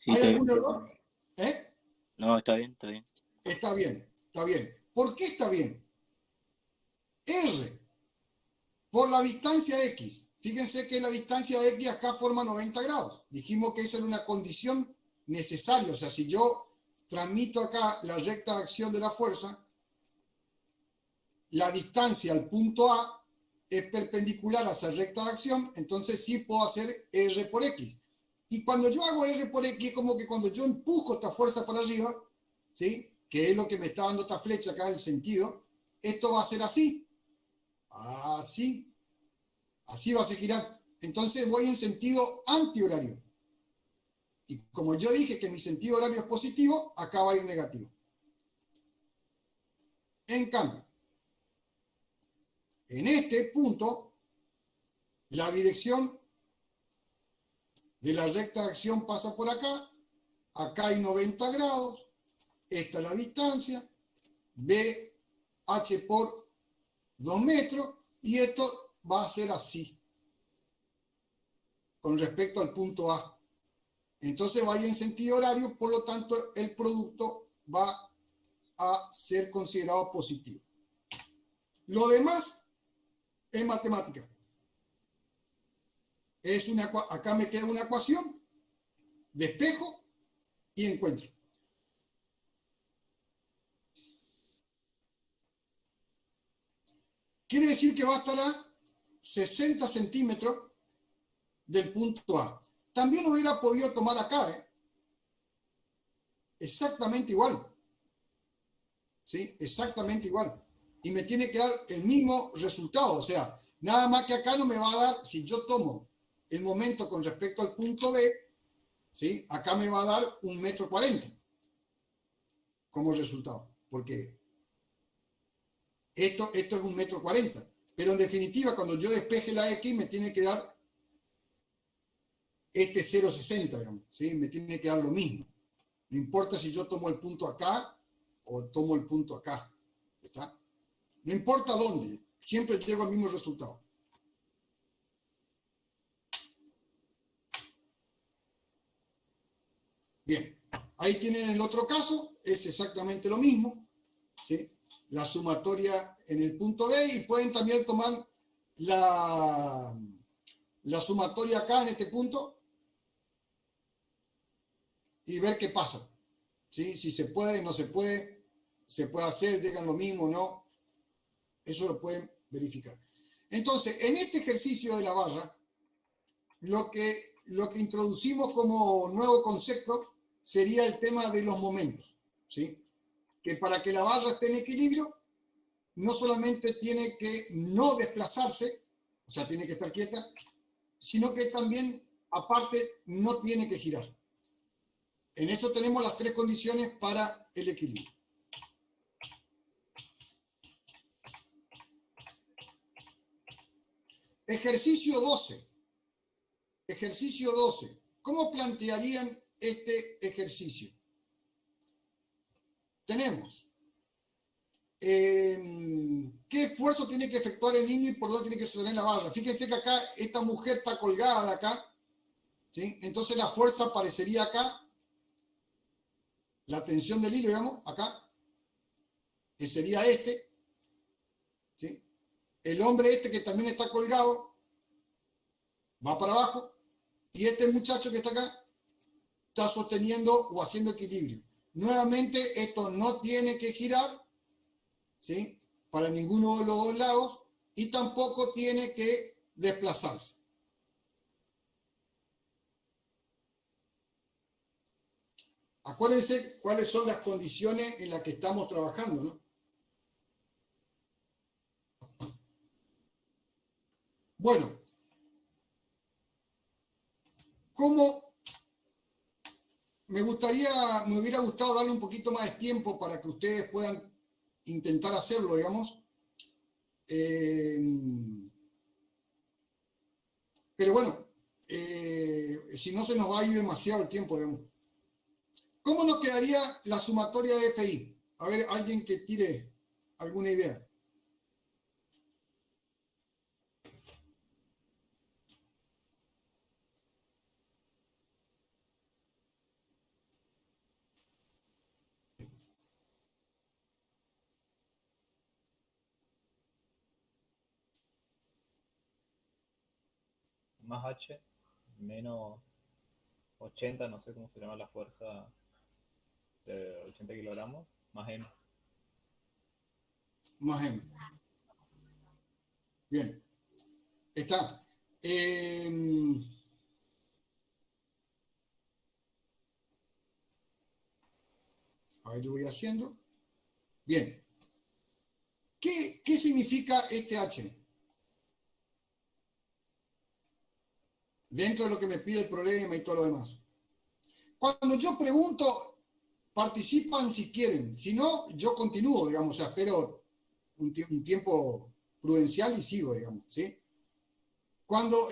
Sí, ¿Hay está algún bien. error? ¿Eh? No, está bien, está bien. Está bien, está bien. ¿Por qué está bien? R por la distancia X. Fíjense que la distancia X acá forma 90 grados. Dijimos que esa era una condición necesaria. O sea, si yo transmito acá la recta de acción de la fuerza, la distancia al punto A es perpendicular a esa recta de acción, entonces sí puedo hacer R por X. Y cuando yo hago R por X, es como que cuando yo empujo esta fuerza para arriba, ¿sí? Que es lo que me está dando esta flecha acá, el sentido, esto va a ser así. Así. Así va a girar. Entonces voy en sentido antihorario. Y como yo dije que mi sentido horario es positivo, acá va a ir negativo. En cambio, en este punto, la dirección de la recta de acción pasa por acá. Acá hay 90 grados. Esta es la distancia. BH por 2 metros. Y esto va a ser así. Con respecto al punto A. Entonces va a ir en sentido horario. Por lo tanto, el producto va a ser considerado positivo. Lo demás es matemática. Acá me queda una ecuación, despejo y encuentro. Quiere decir que va a estar a 60 centímetros del punto A. También hubiera podido tomar acá, exactamente igual. ¿Sí? Exactamente igual. Y me tiene que dar el mismo resultado. O sea, nada más que acá no me va a dar, si yo tomo el momento con respecto al punto B, ¿sí? Acá me va a dar 1,40 m como resultado. Porque esto es 1,40 m. Pero en definitiva, cuando yo despeje la X, me tiene que dar este 0,60, digamos, ¿sí? Me tiene que dar lo mismo. No importa si yo tomo el punto acá o tomo el punto acá. ¿Está? No importa dónde, siempre llego al mismo resultado. Bien, ahí tienen el otro caso, es exactamente lo mismo, ¿sí? La sumatoria en el punto B y pueden también tomar la sumatoria acá en este punto y ver qué pasa, ¿sí? Si se puede, no se puede hacer, llegan lo mismo, ¿no? Eso lo pueden verificar. Entonces, en este ejercicio de la barra, lo que introducimos como nuevo concepto sería el tema de los momentos, ¿sí? Que para que la barra esté en equilibrio, no solamente tiene que no desplazarse, o sea, tiene que estar quieta, sino que también, aparte, no tiene que girar. En eso tenemos las 3 condiciones para el equilibrio. Ejercicio 12. Ejercicio 12. ¿Cómo plantearían este ejercicio? Tenemos qué esfuerzo tiene que efectuar el niño y por dónde tiene que sostener la barra. Fíjense que acá esta mujer está colgada de acá, ¿sí? Entonces la fuerza aparecería acá, la tensión del hilo, digamos, acá, que sería este, ¿sí? El hombre este que también está colgado va para abajo y este muchacho que está acá está sosteniendo o haciendo equilibrio. Nuevamente esto no tiene que girar, ¿sí? Para ninguno de los dos lados y tampoco tiene que desplazarse. Acuérdense cuáles son las condiciones en las que estamos trabajando, ¿no? Bueno, ¿cómo me hubiera gustado darle un poquito más de tiempo para que ustedes puedan intentar hacerlo, digamos? Pero bueno, si no se nos va a ir demasiado el tiempo, digamos. ¿Cómo nos quedaría la sumatoria de FI? A ver, alguien que tire alguna idea. Más H, menos 80, no sé cómo se llama la fuerza de 80 kilogramos, más M. Más M. Bien. Está. A ver, yo voy haciendo. Bien. ¿Qué significa este H? Dentro de lo que me pide el problema y todo lo demás. Cuando yo pregunto, participan si quieren. Si no, yo continúo, digamos, o sea, espero un tiempo prudencial y sigo, digamos, ¿sí? Cuando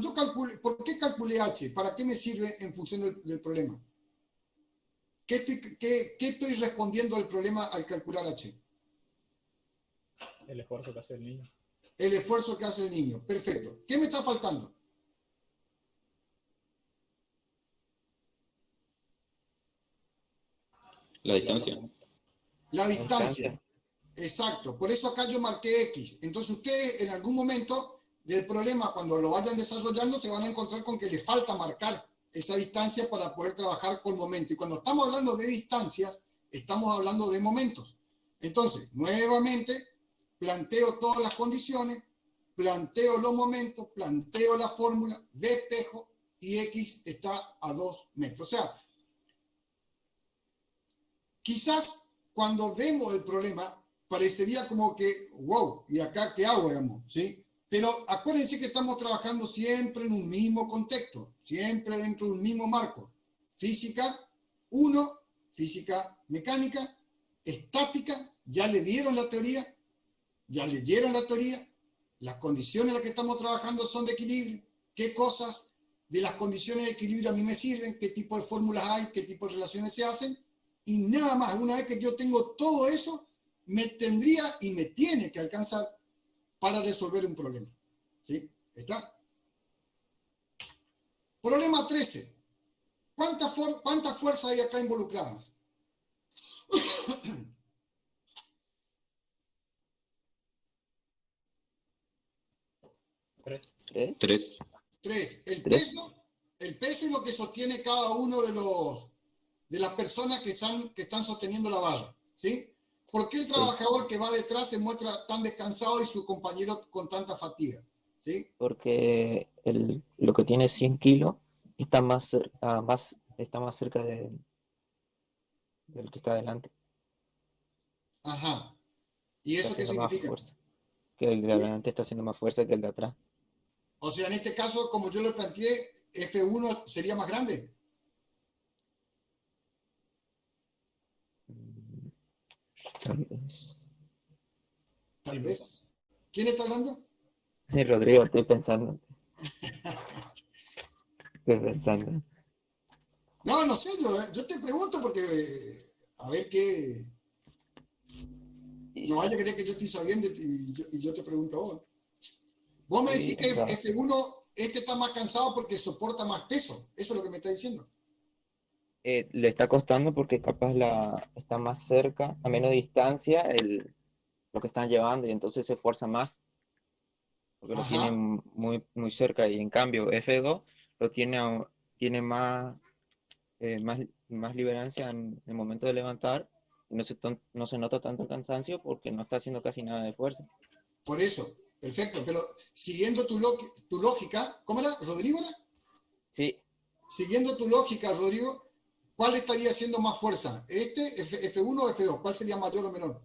yo calcule, ¿por qué calculé H? ¿Para qué me sirve en función del problema? ¿Qué estoy respondiendo al problema al calcular H? El esfuerzo que hace el niño. El esfuerzo que hace el niño. Perfecto. ¿Qué me está faltando? La distancia. La distancia. Exacto. Por eso acá yo marqué X. Entonces ustedes en algún momento del problema, cuando lo vayan desarrollando, se van a encontrar con que les falta marcar esa distancia para poder trabajar con momento. Y cuando estamos hablando de distancias, estamos hablando de momentos. Entonces, nuevamente, planteo todas las condiciones, planteo los momentos, planteo la fórmula de espejo y X está a 2 metros. O sea, quizás cuando vemos el problema, parecería como que, wow, ¿y acá qué hago, digamos? ¿Sí? Pero acuérdense que estamos trabajando siempre en un mismo contexto, siempre dentro de un mismo marco. Física 1, física mecánica, estática, ya le dieron la teoría, ya leyeron la teoría, las condiciones en las que estamos trabajando son de equilibrio, qué cosas de las condiciones de equilibrio a mí me sirven, qué tipo de fórmulas hay, qué tipo de relaciones se hacen, y nada más, una vez que yo tengo todo eso, me tendría y me tiene que alcanzar para resolver un problema. ¿Sí? ¿Está? Problema 13. ¿Cuántas fuerzas hay acá involucradas? ¿Tres? 3. 3. El Tres. peso es lo que sostiene cada uno de las personas que están sosteniendo la barra. ¿Sí? ¿Por qué el trabajador que va detrás se muestra tan descansado y su compañero con tanta fatiga? ¿Sí? Porque lo que tiene 100 kilos está está más cerca del que está adelante. Ajá. ¿Y Está eso qué haciendo más significa? fuerza. Que el de adelante está haciendo más fuerza que el de atrás. O sea, en este caso, como yo lo planteé, F1 sería más grande. Tal vez. Tal vez. ¿Quién está hablando? Rodrigo, estoy pensando. Estoy pensando. No sé, yo te pregunto porque, a ver qué. No vaya a creer que yo estoy sabiendo y yo te pregunto a vos. Vos me decís que F1, está más cansado porque soporta más peso. Eso es lo que me está diciendo. Le está costando porque capaz está más cerca, a menos distancia, lo que están llevando y entonces se esfuerza más porque lo Ajá. tienen muy cerca y en cambio F2 lo tiene más liberancia en el momento de levantar y no se nota tanto el cansancio porque no está haciendo casi nada de fuerza. Por eso. Perfecto. Pero siguiendo tu lógica, ¿cómo era? ¿Rodrigo era? Sí, Siguiendo tu lógica, Rodrigo, ¿cuál estaría haciendo más fuerza? F1 o F2? ¿Cuál sería mayor o menor?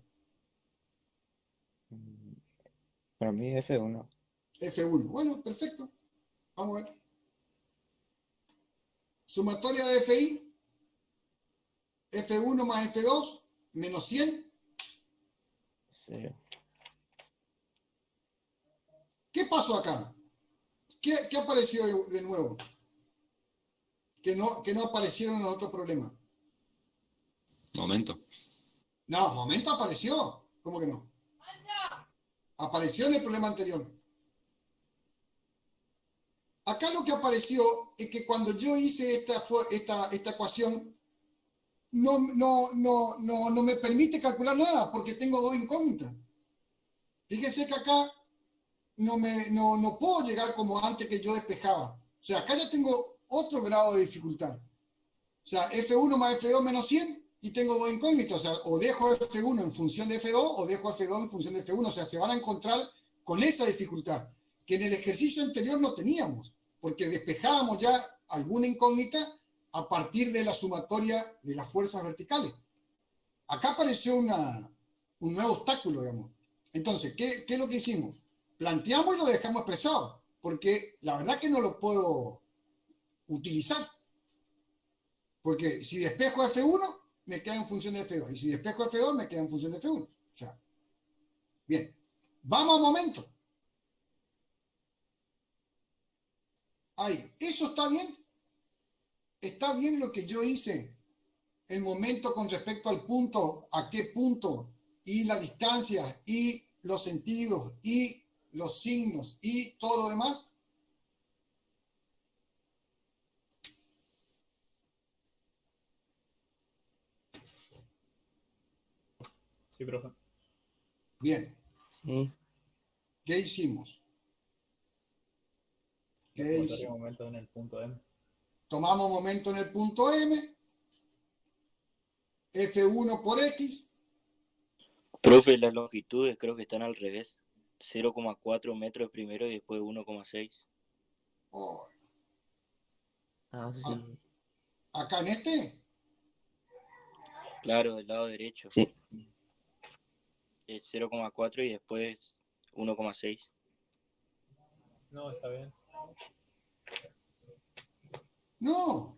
para mí F1. F1. Bueno, perfecto. Vamos a ver. Sumatoria de FI, F1 más F2, menos 100. 0. ¿Qué pasó acá? ¿Qué apareció de nuevo? Que no aparecieron en los otros problemas. Momento. No, momento apareció. ¿Cómo que no? Apareció en el problema anterior. Acá lo que apareció es que cuando yo hice esta ecuación, no me permite calcular nada porque tengo dos incógnitas. Fíjense que acá no puedo llegar como antes que yo despejaba. O sea, acá ya tengo otro grado de dificultad. O sea, F1 más F2 menos 100 y tengo dos incógnitas. O sea, o dejo F1 en función de F2 o dejo F2 en función de F1. O sea, se van a encontrar con esa dificultad que en el ejercicio anterior no teníamos, porque despejábamos ya alguna incógnita a partir de la sumatoria de las fuerzas verticales. Acá apareció un nuevo obstáculo, digamos. Entonces, ¿qué es lo que hicimos? Planteamos y lo dejamos expresado, porque la verdad que no lo puedo utilizar. Porque si despejo F1, me queda en función de F2. Y si despejo F2, me queda en función de F1. O sea, bien. Vamos a momento. Ahí. ¿Eso está bien? ¿Está bien lo que yo hice? El momento con respecto al punto, a qué punto, y la distancia, y los sentidos, y los signos, y todo lo demás. Sí, profe. Bien. Sí. ¿Qué hicimos? ¿Qué Tomaría hicimos? momento en el punto M. Tomamos momento en el punto M, F1 por X. Profe, las longitudes creo que están al revés. 0,4 metros primero y después 1,6. Oh, Ah, sí. acá en este, Claro, del lado derecho. Sí. Es 0,4 y después 1,6. No, está bien. no,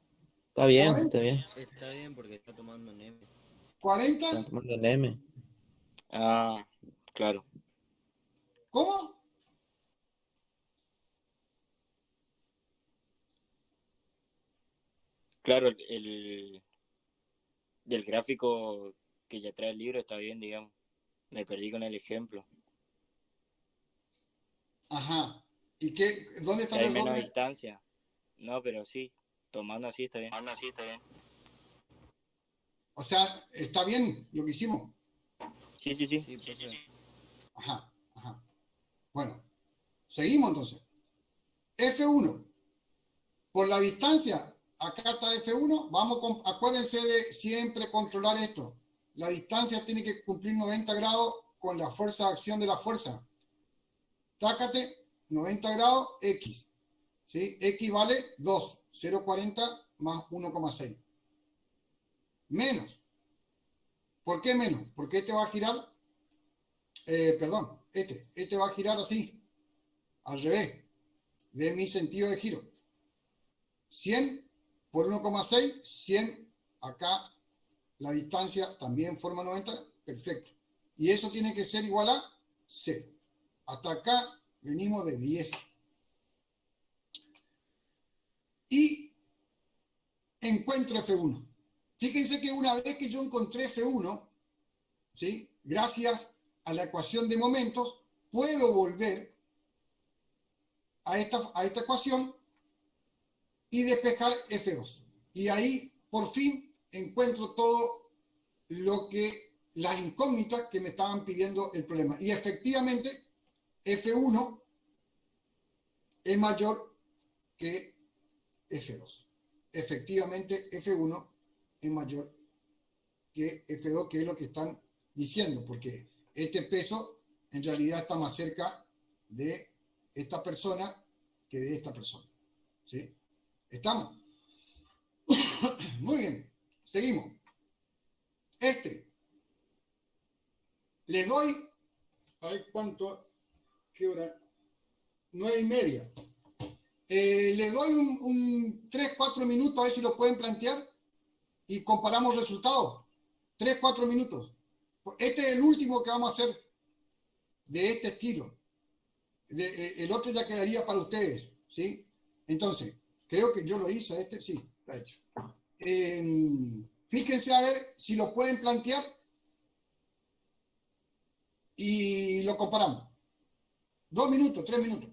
Está bien, 40, está bien. Está bien porque está tomando en M. 40, Están tomando el M. Ah, claro. ¿cómo? Claro, del gráfico que ya trae el libro está bien, digamos. Me perdí con el ejemplo. Ajá. ¿Y dónde está Que el hay error? menos distancia. No, pero sí, tomando así está bien. Tomando así está bien. O sea, está bien lo que hicimos. Sí, sí, sí. Sí, profe. Ajá, ajá. Bueno, seguimos entonces. F1. Por la distancia, acá está F1. Acuérdense de siempre controlar esto. La distancia tiene que cumplir 90 grados con la fuerza de acción de la fuerza. Tácate, 90 grados, X. ¿Sí? X vale 2, 0,40 más 1,6. Menos. ¿Por qué menos? Porque este va a girar, este va a girar así, al revés, de mi sentido de giro. 100 por 1,6, 100, acá la distancia también forma 90, perfecto. Y eso tiene que ser igual a 0. Hasta acá venimos de 10. Y encuentro F1. Fíjense que una vez que yo encontré F1, ¿sí? Gracias a la ecuación de momentos, puedo volver a esta ecuación y despejar F2. Y ahí, por fin, encuentro todo las incógnitas que me estaban pidiendo el problema. Y efectivamente, F1 es mayor que F2. Efectivamente, F1 es mayor que F2, que es lo que están diciendo, porque este peso en realidad está más cerca de esta persona que de esta persona. ¿Sí? ¿Estamos? Muy bien. Seguimos. Le doy, a ver cuánto, qué hora. 9:30. Le doy un 3-4 minutos a ver si lo pueden plantear y comparamos resultados. 3-4 minutos. Este es el último que vamos a hacer de este estilo. El otro ya quedaría para ustedes, ¿sí? Entonces, creo que yo lo hice, sí, está hecho. Fíjense a ver si lo pueden plantear y lo comparamos. 2 minutos, 3 minutos.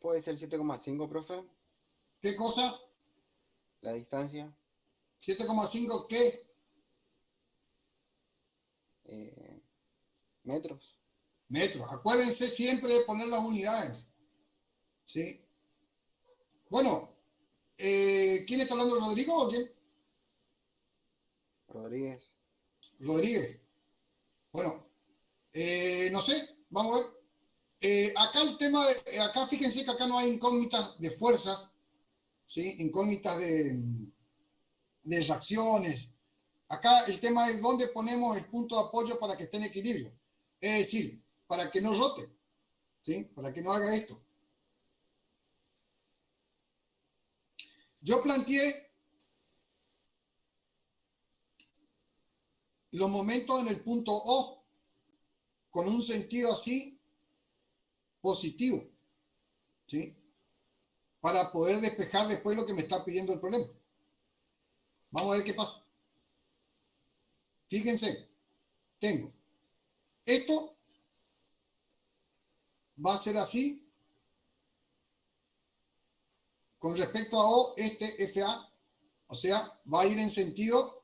Puede ser 7,5, profe, ¿Qué cosa? la distancia. 7,5, ¿qué? Metros. Metros. Acuérdense siempre de poner las unidades. ¿Sí? Bueno, ¿quién está hablando? ¿Rodrigo o quién? Rodríguez. Rodríguez. Bueno, no sé, vamos a ver. Acá el tema acá fíjense que acá no hay incógnitas de fuerzas, ¿sí? Incógnitas de reacciones. Acá el tema es dónde ponemos el punto de apoyo para que esté en equilibrio. Es decir, para que no rote, ¿sí? Para que no haga esto. Yo planteé los momentos en el punto O con un sentido así positivo, ¿sí? Para poder despejar después lo que me está pidiendo el problema. Vamos a ver qué pasa. Fíjense, tengo esto va a ser así con respecto a O, FA, o sea, va a ir en sentido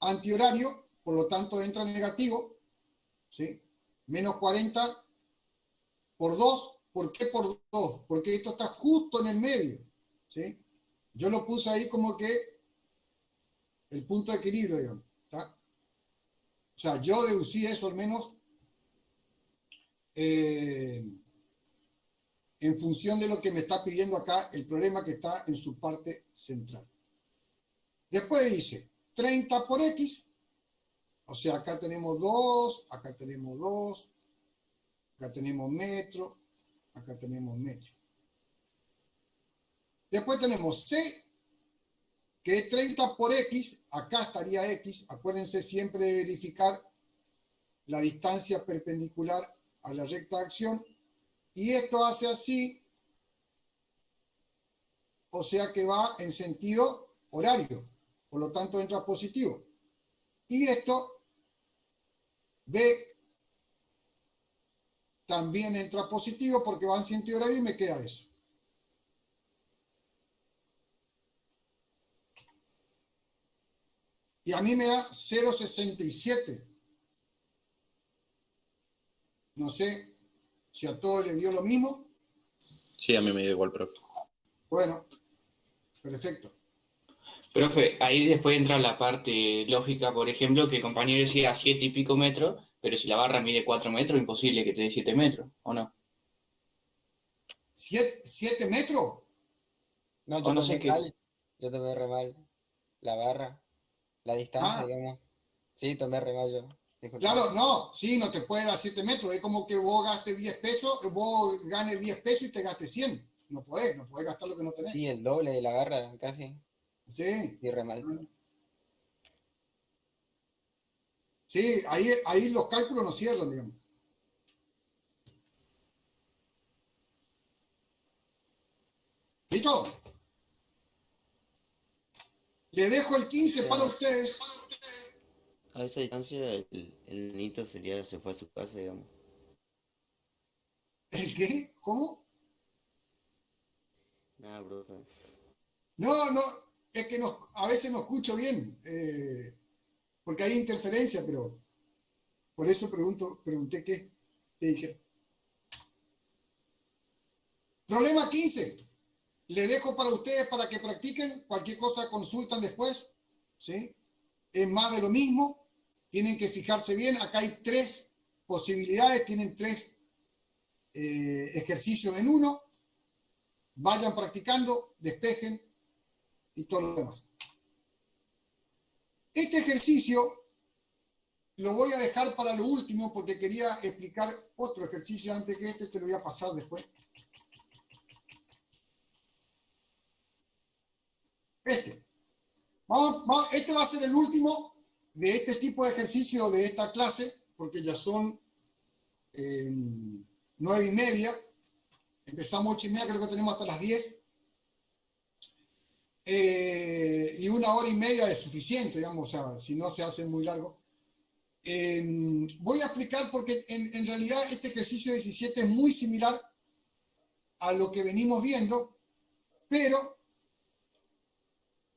antihorario, por lo tanto entra en negativo, ¿sí? Menos 40 por 2. ¿Por qué por 2? Porque esto está justo en el medio, ¿sí? Yo lo puse ahí como que el punto de equilibrio, digamos, ¿está? O sea, yo deducí eso al menos en función de lo que me está pidiendo acá el problema que está en su parte central. Después dice 30 por X, o sea, acá tenemos 2, acá tenemos 2, acá tenemos metro, acá tenemos metro. Después tenemos C, que es 30 por X, acá estaría X, acuérdense siempre de verificar la distancia perpendicular a la recta de acción, y esto hace así, o sea que va en sentido horario, por lo tanto entra positivo. Y esto, B, también entra positivo porque va en sentido horario y me queda eso. Y a mí me da 0,67. No sé si a todos les dio lo mismo. Sí, a mí me dio igual, profe. Bueno, perfecto. Profe, ahí después entra la parte lógica, por ejemplo, que el compañero decía 7 y pico metros, pero si la barra mide 4 metros, imposible que te dé 7 metros, ¿o no? ¿7 metros? No, O no sé qué. Yo tomé re mal. La barra, la distancia, Ah, digamos. Sí, tomé re mal yo. Disculpa. claro, no, sí, no te puede dar 7 metros. Es como que vos gastes 10 pesos, vos ganes 10 pesos y te gastes 100. No podés gastar lo que no tenés. Sí, el doble de la barra, casi. Sí, Sí, re mal. sí, ahí los cálculos no cierran, digamos. ¿Listo? Le dejo el 15 para ustedes. A esa distancia el Nito se fue a su casa, digamos. ¿El qué? ¿Cómo? Nada, profe. No, es que a veces no escucho bien, porque hay interferencia, pero por eso pregunté qué dije. Problema 15. Le dejo para ustedes para que practiquen. Cualquier cosa consultan después. ¿Sí? Es más de lo mismo. Tienen que fijarse bien. Acá hay 3 posibilidades. Tienen 3 ejercicios en uno. Vayan practicando, despejen y todo lo demás. Este ejercicio lo voy a dejar para lo último porque quería explicar otro ejercicio antes que este. Te lo voy a pasar después. Este va a ser el último de este tipo de ejercicio de esta clase, porque ya son 9:30. Empezamos 8:30, creo que tenemos hasta las 10. Y 1 hora y media es suficiente, digamos, o sea, si no se hace muy largo. Voy a explicar porque en realidad este ejercicio 17 es muy similar a lo que venimos viendo, pero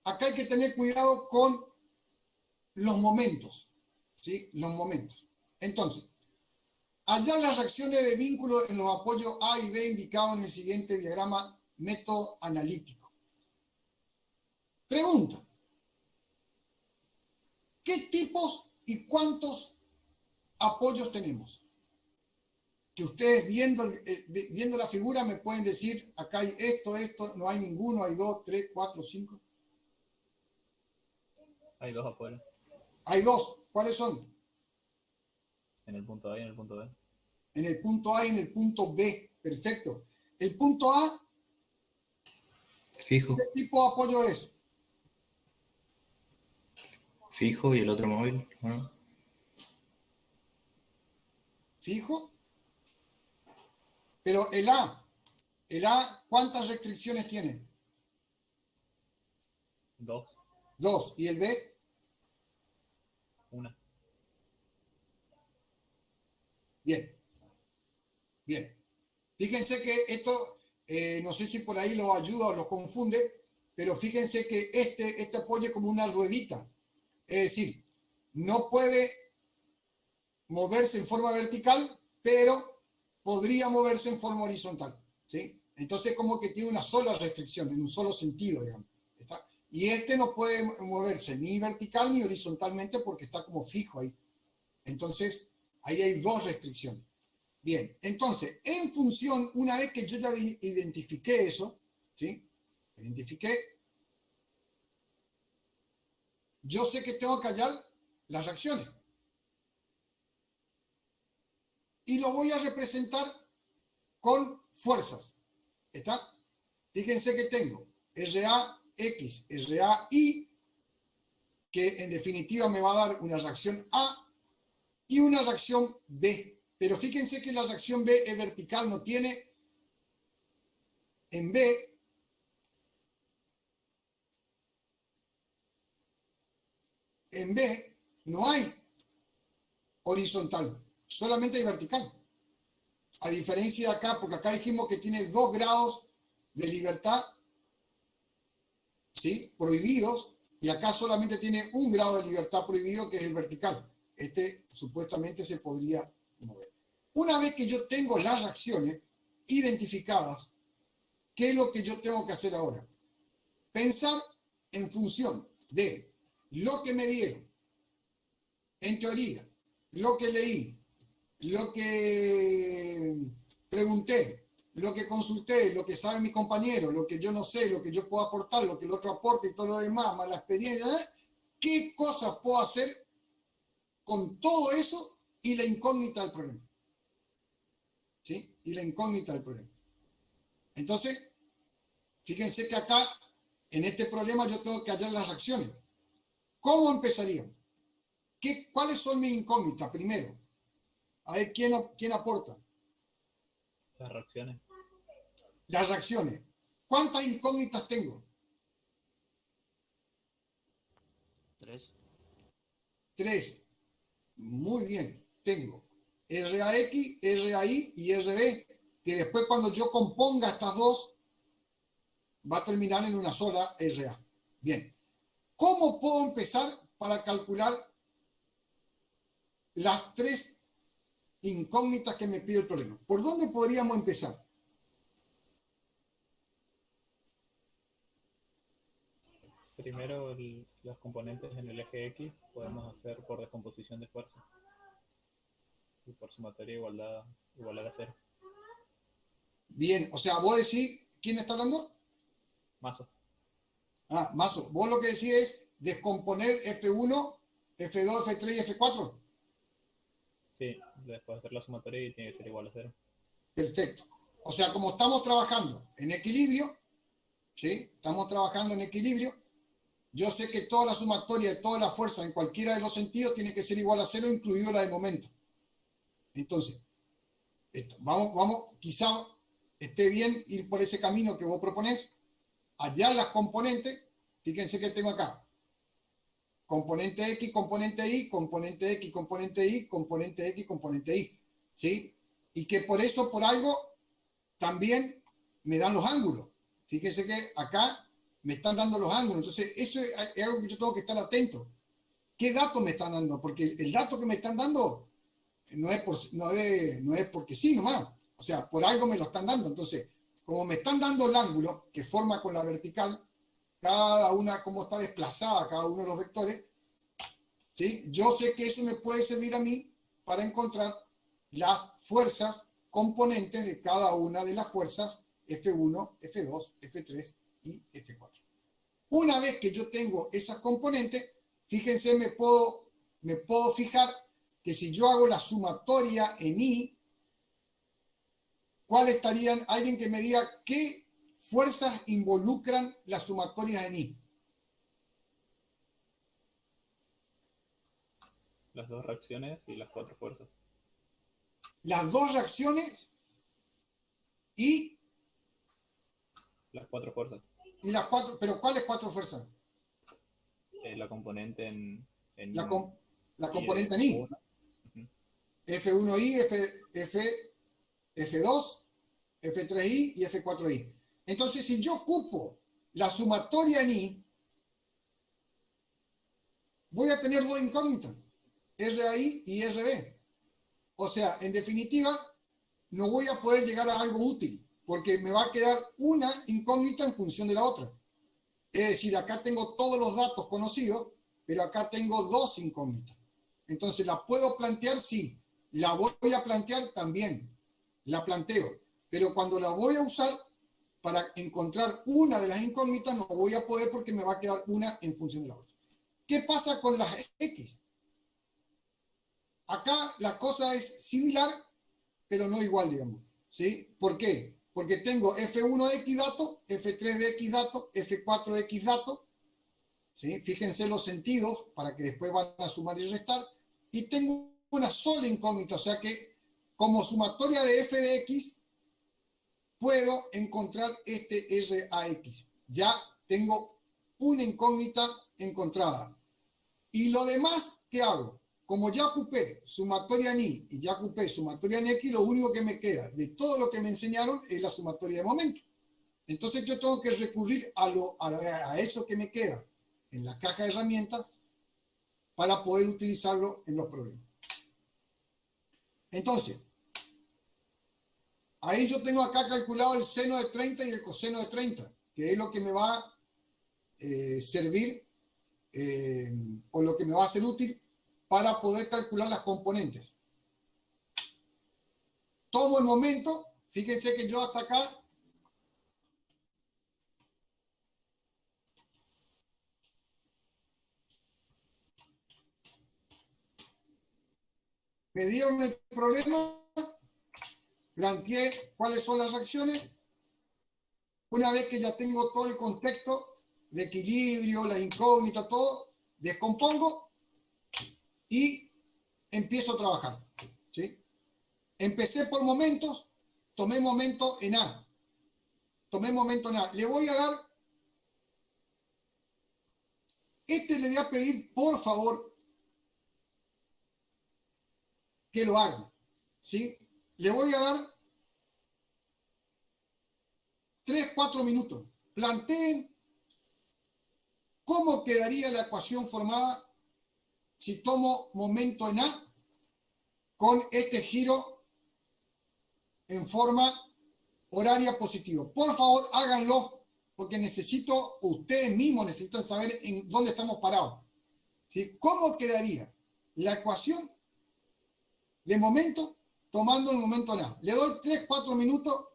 acá hay que tener cuidado con los momentos, ¿sí? Los momentos. Entonces, hallar las reacciones de vínculo en los apoyos A y B indicados en el siguiente diagrama método analítico. Pregunta. ¿Qué tipos y cuántos apoyos tenemos? Que ustedes viendo la figura me pueden decir, acá hay esto, no hay ninguno, hay 2, 3, 4, 5. Hay 2 afuera, Hay 2. ¿Cuáles son? en el punto A y en el punto B. En el punto A y en el punto B. Perfecto. El punto A, Fijo. ¿qué tipo de apoyo es? Fijo y el otro móvil, ¿no? Fijo. Pero el A, ¿cuántas restricciones tiene? 2, 2. ¿Y el B? 1. Bien. Bien. Fíjense que esto, no sé si por ahí lo ayuda o lo confunde, pero fíjense que este apoyo es como una ruedita. Es decir, no puede moverse en forma vertical, pero podría moverse en forma horizontal, ¿sí? Entonces como que tiene una sola restricción, en un solo sentido, digamos. ¿Está? Y este no puede moverse ni vertical ni horizontalmente porque está como fijo ahí. Entonces, ahí hay 2 restricciones. Bien, entonces, en función, una vez que yo ya identifiqué eso, ¿sí? Yo sé que tengo que hallar las reacciones. Y lo voy a representar con fuerzas. ¿Está? Fíjense que tengo RAX, RAY, que en definitiva me va a dar una reacción A y una reacción B. Pero fíjense que la reacción B es vertical, no tiene en B no hay horizontal, solamente hay vertical. A diferencia de acá, porque acá dijimos que tiene 2 grados de libertad, ¿sí? Prohibidos, Y acá solamente tiene un grado de libertad prohibido, que es el vertical. Este supuestamente se podría mover. Una vez que yo tengo las reacciones identificadas, ¿qué es lo que yo tengo que hacer ahora? Pensar en función de lo que me dieron, en teoría, lo que leí, lo que pregunté, lo que consulté, lo que sabe mi compañero, lo que yo no sé, lo que yo puedo aportar, lo que el otro aporta y todo lo demás, más la experiencia, ¿qué cosas puedo hacer con todo eso y la incógnita del problema? ¿Sí? Y la incógnita del problema. Entonces, fíjense que acá, en este problema, yo tengo que hallar las reacciones. ¿Cómo empezaríamos? ¿Cuáles son mis incógnitas? Primero, a ver, ¿quién aporta? Las reacciones. Las reacciones. ¿Cuántas incógnitas tengo? 3. 3. Muy bien. Tengo RAX, RAI y RB, que después cuando yo componga estas dos, va a terminar en una sola RA. Bien. ¿Cómo puedo empezar para calcular las 3 incógnitas que me pide el problema? ¿Por dónde podríamos empezar? Primero, los componentes en el eje X podemos hacer por descomposición de fuerza. Y por sumatoria igualdad a 0. Bien, o sea, vos decís, ¿quién está hablando? Mazo. Mazo. Vos lo que decís es descomponer F1, F2, F3 y F4. Sí, después hacer la sumatoria y tiene que ser igual a 0. Perfecto. O sea, como estamos trabajando en equilibrio, ¿sí? Estamos trabajando en equilibrio, yo sé que toda la sumatoria de toda la fuerza en cualquiera de los sentidos tiene que ser igual a 0, incluido la de momento. Entonces, vamos, quizá esté bien ir por ese camino que vos proponés, hallar las componentes. Fíjense que tengo acá componente X, componente Y, componente X, componente Y, componente X, componente Y, ¿sí? Y que por eso, por algo, también me dan los ángulos. Fíjense que acá me están dando los ángulos. Entonces, eso es algo que yo tengo que estar atento. ¿Qué datos me están dando? Porque el dato que me están dando no es porque sí nomás. O sea, por algo me lo están dando. Entonces, como me están dando el ángulo que forma con la vertical, cada una cómo está desplazada, cada uno de los vectores, ¿sí? Yo sé que eso me puede servir a mí para encontrar las fuerzas componentes de cada una de las fuerzas F1, F2, F3 y F4. Una vez que yo tengo esas componentes, fíjense, me puedo fijar que si yo hago la sumatoria en I, ¿cuáles estarían? Alguien que me diga qué fuerzas involucran las sumatorias en I. Las 2 reacciones y las 4 fuerzas. Las 2 reacciones y Las 4 fuerzas. y las 4, pero ¿cuáles 4 fuerzas? La componente en La componente en I. F1I, F2, F3I y F4I. Entonces, si yo ocupo la sumatoria en I, voy a tener 2 incógnitas, RAI y RB. O sea, en definitiva, no voy a poder llegar a algo útil, porque me va a quedar una incógnita en función de la otra. Es decir, acá tengo todos los datos conocidos, pero acá tengo 2 incógnitas. Entonces, ¿la puedo plantear? Sí. ¿La voy a plantear? También. La planteo. Pero cuando la voy a usar para encontrar una de las incógnitas, no voy a poder porque me va a quedar una en función de la otra. ¿Qué pasa con las X? Acá la cosa es similar, pero no igual, digamos. ¿Sí? ¿Por qué? Porque tengo F1 de X dato, F3 de X dato, F4 de X dato. ¿Sí? Fíjense los sentidos para que después van a sumar y restar. Y tengo una sola incógnita, o sea que como sumatoria de F de X, puedo encontrar este RAX. Ya tengo una incógnita encontrada. Y lo demás, ¿qué hago? Como ya ocupé sumatoria en I y ya ocupé sumatoria en X, lo único que me queda de todo lo que me enseñaron es la sumatoria de momento. Entonces yo tengo que recurrir a eso que me queda en la caja de herramientas para poder utilizarlo en los problemas. Entonces, ahí yo tengo acá calculado el seno de 30 y el coseno de 30, que es lo que me va a servir o lo que me va a ser útil para poder calcular las componentes. Tomo el momento, fíjense que yo hasta acá me dieron el problema, planteé cuáles son las reacciones. Una vez que ya tengo todo el contexto de equilibrio, la incógnita, todo, descompongo y empiezo a trabajar, ¿sí? Empecé por momentos, tomé momento en A. Le voy a dar, le voy a pedir, por favor, que lo hagan, ¿sí? Le voy a dar 3-4 minutos. Planteen cómo quedaría la ecuación formada si tomo momento en A con este giro en forma horaria positiva. Por favor, háganlo, porque ustedes mismos necesitan saber en dónde estamos parados, ¿sí? ¿Cómo quedaría la ecuación de momento tomando el momento en A? Le doy 3-4 minutos,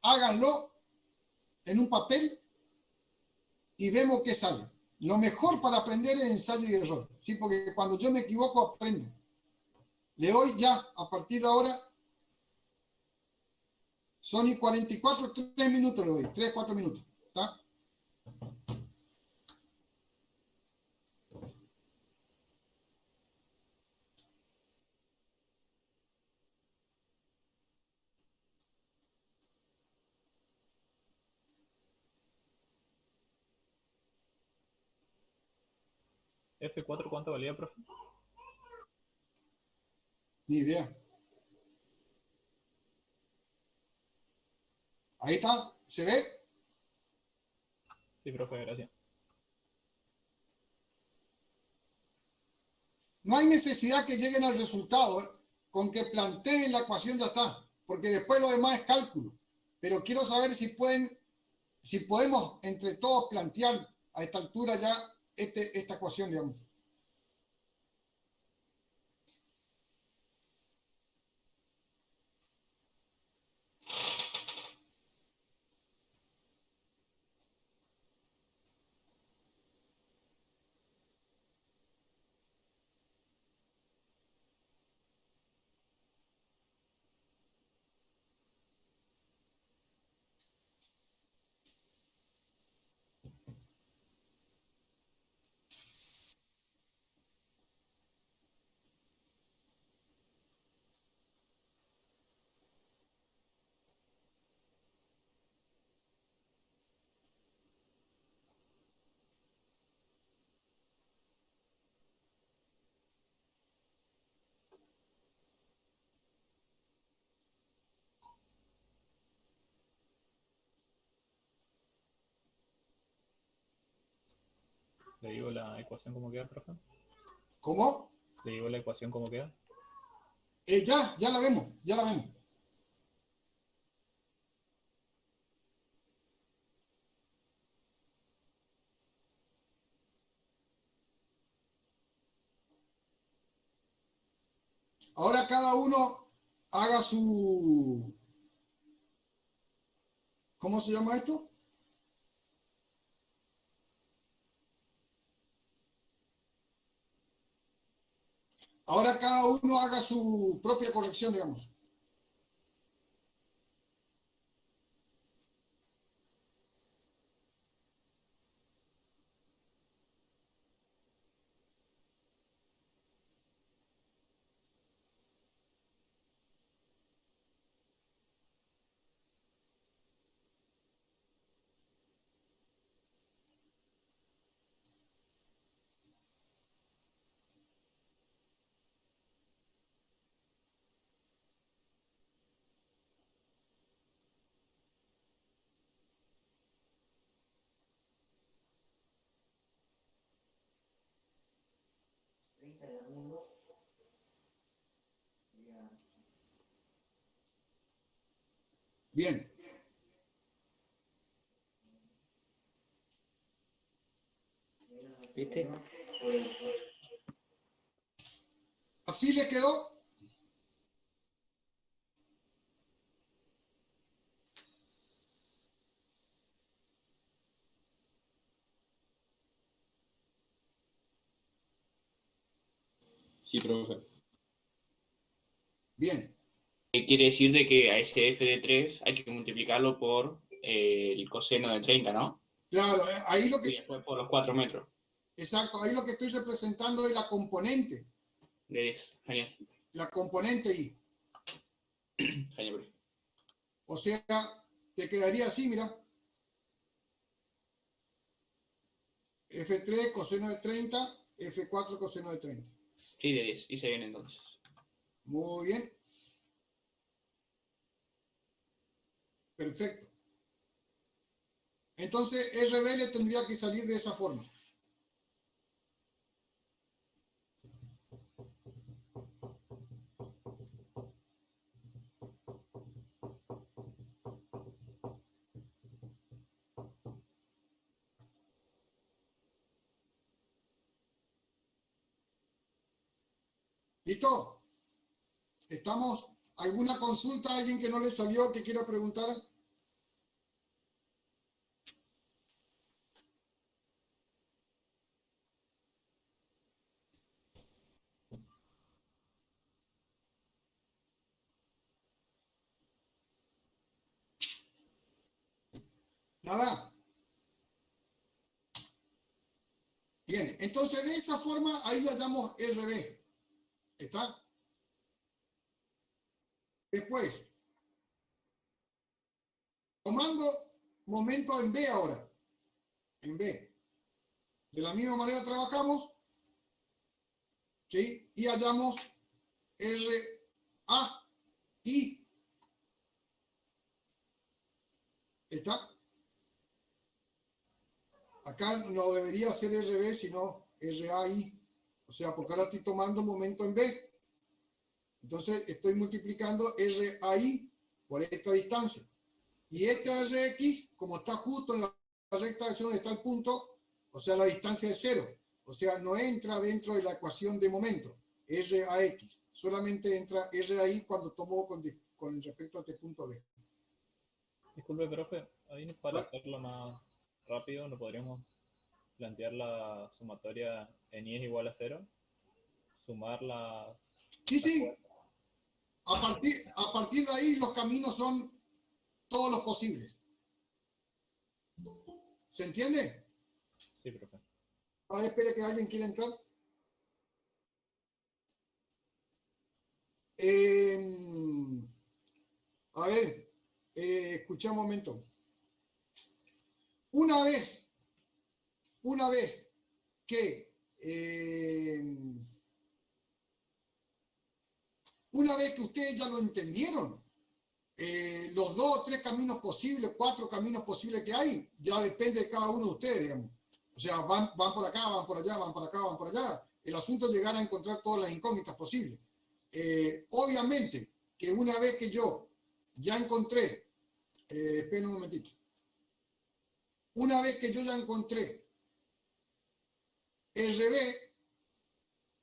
háganlo en un papel y vemos qué sale. Lo mejor para aprender es ensayo y error, ¿sí? Porque cuando yo me equivoco, aprendo. Le doy ya, a partir de ahora, son y 44, 3 minutos le doy, 3-4 minutos, ¿está? F4, ¿cuánto valía, profe? Ni idea. Ahí está, ¿se ve? Sí, profe, gracias. No hay necesidad que lleguen al resultado, ¿eh? Con que planteen la ecuación ya está, porque después lo demás es cálculo. Pero quiero saber si podemos entre todos plantear a esta altura ya esta ecuación, digamos. Le digo la ecuación como queda, profe. ¿Cómo? Le digo la ecuación como queda. Ya la vemos, ya la vemos. Ahora cada uno haga su... ¿Cómo se llama esto? Ahora cada uno haga su propia corrección, digamos. Bien. ¿Viste? ¿Así le quedó? Sí, profe. Bien. Quiere decir de que a ese f de 3 hay que multiplicarlo por el coseno de 30, ¿no? Claro, ahí lo Y que, después por los 4 metros exacto, ahí lo que estoy representando es la componente de 10. Genial, I. genial, profe. O sea, te quedaría así, mira. F3 coseno de 30, F4 coseno de 30. Sí, de 10. Hice bien entonces. Muy bien. Perfecto. Entonces, RB le tendría que salir de esa forma. ¿Listo? ¿Estamos? ¿Alguna consulta? ¿Alguien que no le salió que quiera preguntar? Nada. Bien, entonces de esa forma ahí hallamos RB. ¿Está? Después, tomando momento en B ahora. En B. De la misma manera trabajamos. ¿Sí? Y hallamos RAI. ¿Está? Acá no debería ser RB, sino RAI. O sea, porque ahora estoy tomando momento en B. Entonces estoy multiplicando RAI por esta distancia. Y este RX, como está justo en la recta de acción donde está el punto, o sea, la distancia es 0. O sea, no entra dentro de la ecuación de momento, RAX. Solamente entra RAI cuando tomo con respecto a este punto B. Disculpe, profe, ahí para Vale. hacerlo más rápido, ¿no podríamos plantear la sumatoria en I es igual a 0? Sumar la Sí, sí. fuerza. A partir de ahí los caminos son todos los posibles. ¿Se entiende? Sí, profe. Ahora espere que alguien quiera entrar. A ver, escuché un momento. Una vez que ustedes ya lo entendieron, los 2 o 3 caminos posibles, 4 caminos posibles que hay, ya depende de cada uno de ustedes, digamos. O sea, van por acá, van por allá, van por acá, van por allá. El asunto es llegar a encontrar todas las incógnitas posibles. Obviamente que una vez que yo ya encontré, esperen un momentito, una vez que yo ya encontré RB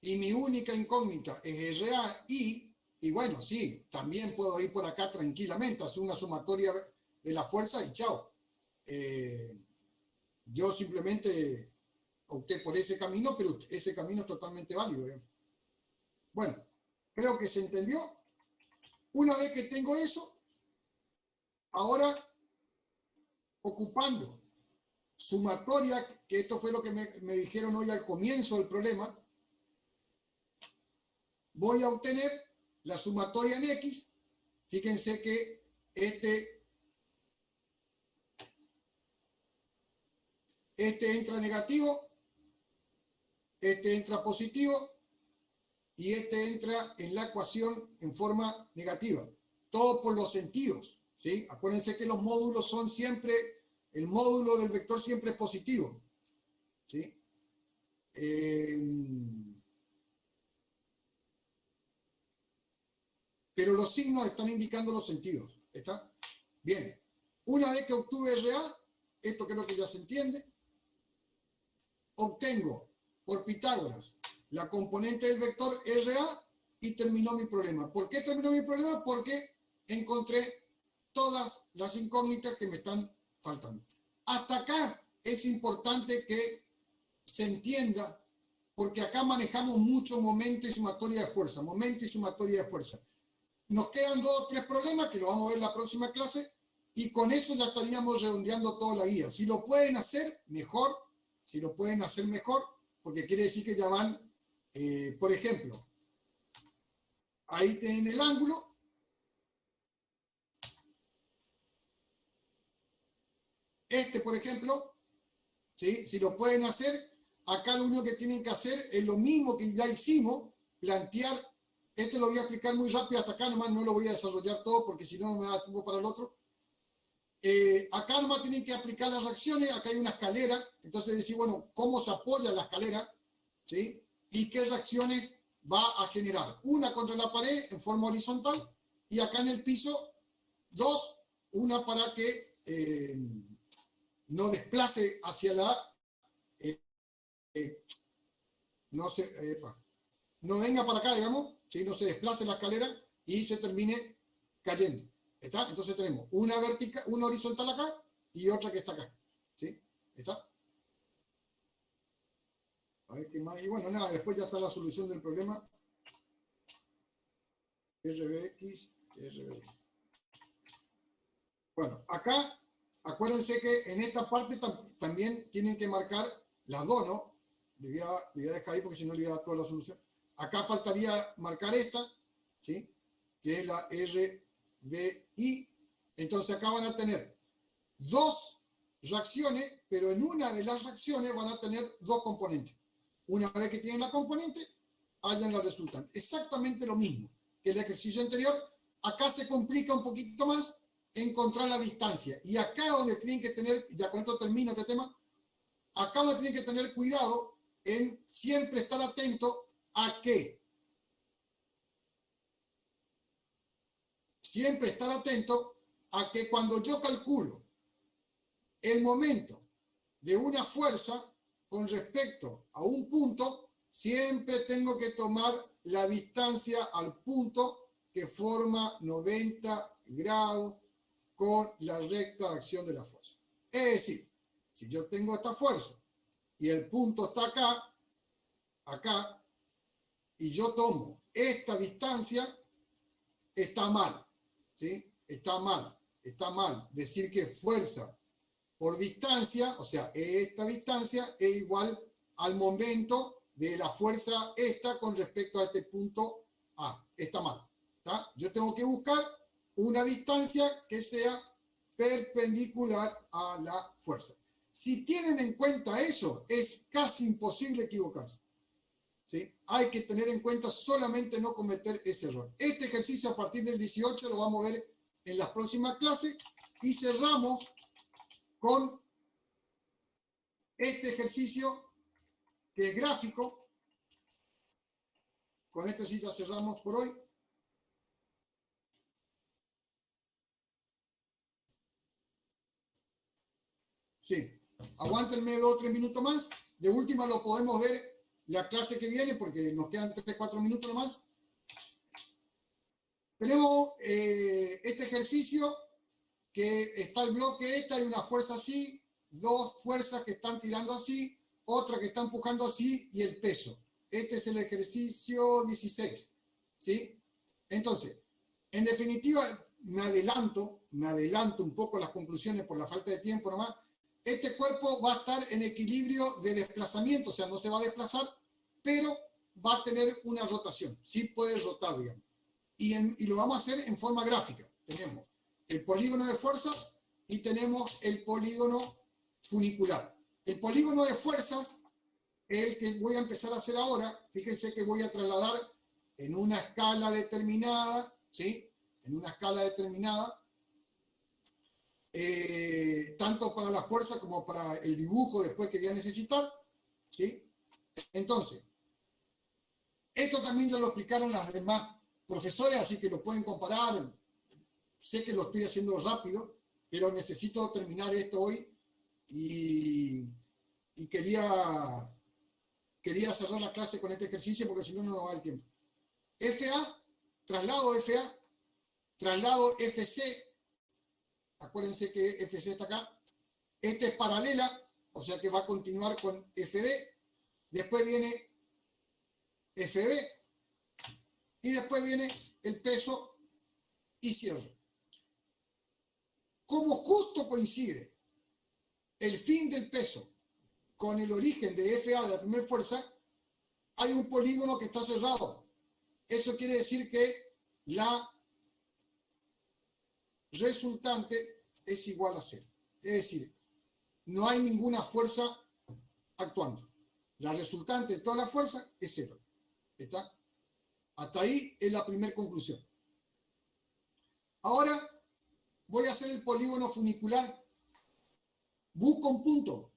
y mi única incógnita es RAI, y bueno, sí, también puedo ir por acá tranquilamente, hacer una sumatoria de la fuerza y chao. Yo simplemente opté por ese camino, pero ese camino es totalmente válido. Bueno, creo que se entendió. Una vez que tengo eso, ahora ocupando sumatoria, que esto fue lo que me dijeron hoy al comienzo del problema, voy a obtener la sumatoria en X. Fíjense que este entra negativo, este entra positivo y este entra en la ecuación en forma negativa. Todo por los sentidos, ¿sí? Acuérdense que los módulos son siempre, el módulo del vector siempre es positivo, ¿sí? Pero los signos están indicando los sentidos, ¿está? Bien, una vez que obtuve RA, esto creo que ya se entiende, obtengo por Pitágoras la componente del vector RA y terminó mi problema. ¿Por qué terminó mi problema? Porque encontré todas las incógnitas que me están faltando. Hasta acá es importante que se entienda, porque acá manejamos mucho momento y sumatoria de fuerza, momento y sumatoria de fuerza. Nos quedan 2 o 3 problemas que lo vamos a ver en la próxima clase y con eso ya estaríamos redondeando toda la guía. Si lo pueden hacer, mejor. Si lo pueden hacer mejor, porque quiere decir que ya van, por ejemplo, ahí tienen el ángulo. Este, por ejemplo, ¿sí? Si lo pueden hacer, acá lo único que tienen que hacer es lo mismo que ya hicimos, plantear. Este lo voy a explicar muy rápido hasta acá, nomás no lo voy a desarrollar todo porque si no, no me da tiempo para el otro. Acá nomás tienen que aplicar las reacciones, acá hay una escalera, entonces decir, bueno, ¿cómo se apoya la escalera? ¿Sí? ¿Y qué reacciones va a generar? Una contra la pared en forma horizontal y acá en el piso, 2, una para que no desplace hacia la... no venga para acá, digamos, ¿sí? No se desplace la escalera y se termine cayendo. ¿Está? Entonces tenemos una horizontal acá y otra que está acá. ¿Sí? ¿Está? A ver qué más. Y bueno, nada, después ya está la solución del problema. RBX, RB. Bueno, acá, acuérdense que en esta parte también tienen que marcar las 2, ¿no? Le voy a dejar ahí porque si no le voy a dar toda la solución. Acá faltaría marcar esta, ¿sí? Que es la RBI. Entonces acá van a tener 2 reacciones, pero en una de las reacciones van a tener 2 componentes. Una vez que tienen la componente, hallan la resultante. Exactamente lo mismo que el ejercicio anterior. Acá se complica un poquito más encontrar la distancia. Y acá donde tienen que tener, ya con esto termino este tema, acá donde tienen que tener cuidado en siempre estar atento a que siempre estar atento a que cuando yo calculo el momento de una fuerza con respecto a un punto, siempre tengo que tomar la distancia al punto que forma 90 grados con la recta de acción de la fuerza. Es decir, si yo tengo esta fuerza y el punto está acá, y yo tomo esta distancia, está mal, ¿sí? Está mal decir que fuerza por distancia, o sea, esta distancia es igual al momento de la fuerza esta con respecto a este punto A. Está mal, ¿está? Yo tengo que buscar una distancia que sea perpendicular a la fuerza. Si tienen en cuenta eso, es casi imposible equivocarse. ¿Sí? Hay que tener en cuenta solamente no cometer ese error. Este ejercicio a partir del 18 lo vamos a ver en las próximas clases y cerramos con este ejercicio que es gráfico. Con este sí ya cerramos por hoy. Sí, aguántenme 2 o 3 minutos más. De última lo podemos ver la clase que viene porque nos quedan 3 o 4 minutos nomás. Tenemos este ejercicio que está el bloque hay una fuerza así, 2 fuerzas que están tirando así, otra que está empujando así y el peso. Este es el ejercicio 16, ¿sí? Entonces, en definitiva, me adelanto un poco a las conclusiones por la falta de tiempo nomás. Este cuerpo va a estar en equilibrio de desplazamiento, o sea, no se va a desplazar, pero va a tener una rotación, sí puede rotar, digamos. Y lo vamos a hacer en forma gráfica. Tenemos el polígono de fuerzas y tenemos el polígono funicular. El polígono de fuerzas es el que voy a empezar a hacer ahora. Fíjense que voy a trasladar en una escala determinada, ¿sí? En una escala determinada, tanto para la fuerza como para el dibujo después que voy a necesitar, ¿sí? Entonces, esto también ya lo explicaron las demás profesores, así que lo pueden comparar. sé que lo estoy haciendo rápido, pero necesito terminar esto hoy y quería cerrar la clase con este ejercicio porque si no, no nos va el tiempo. FA, traslado FA, traslado FC, acuérdense que FC está acá, esta es paralela, o sea que va a continuar con FD, después viene FB, y después viene el peso y cierre. Como justo coincide el fin del peso con el origen de FA de la primera fuerza, hay un polígono que está cerrado. Eso quiere decir que la resultante es igual a 0. Es decir, no hay ninguna fuerza actuando. La resultante de toda la fuerza es 0. ¿Está? Hasta ahí es la primera conclusión. Ahora voy a hacer el polígono funicular. Busco un punto,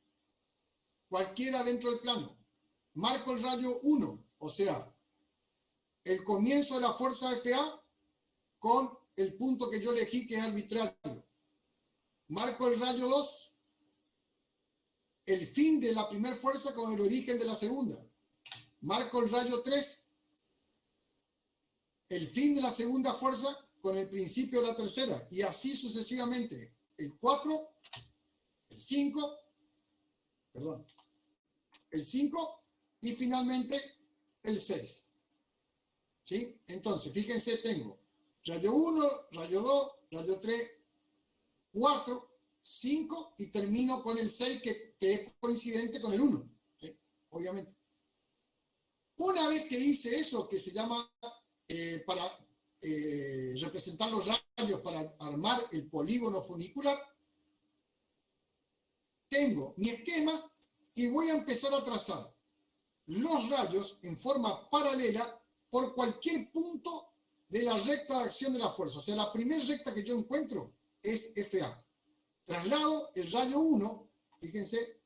cualquiera dentro del plano. Marco el rayo 1, o sea, el comienzo de la fuerza FA con el punto que yo elegí que es arbitrario. Marco el rayo 2, el fin de la primera fuerza con el origen de la segunda. Marco el rayo 3, el fin de la segunda fuerza con el principio de la tercera, y así sucesivamente. El 4, el 5, perdón, el 5 y finalmente el 6. ¿Sí? Entonces, fíjense, tengo rayo 1, rayo 2, rayo 3, 4, 5 y termino con el 6 que es coincidente con el 1. ¿Sí? Obviamente. Una vez que hice eso, que se llama para representar los rayos, para armar el polígono funicular, tengo mi esquema y voy a empezar a trazar los rayos en forma paralela por cualquier punto de la recta de acción de la fuerza. O sea, la primera recta que yo encuentro es FA. Traslado el rayo 1, fíjense,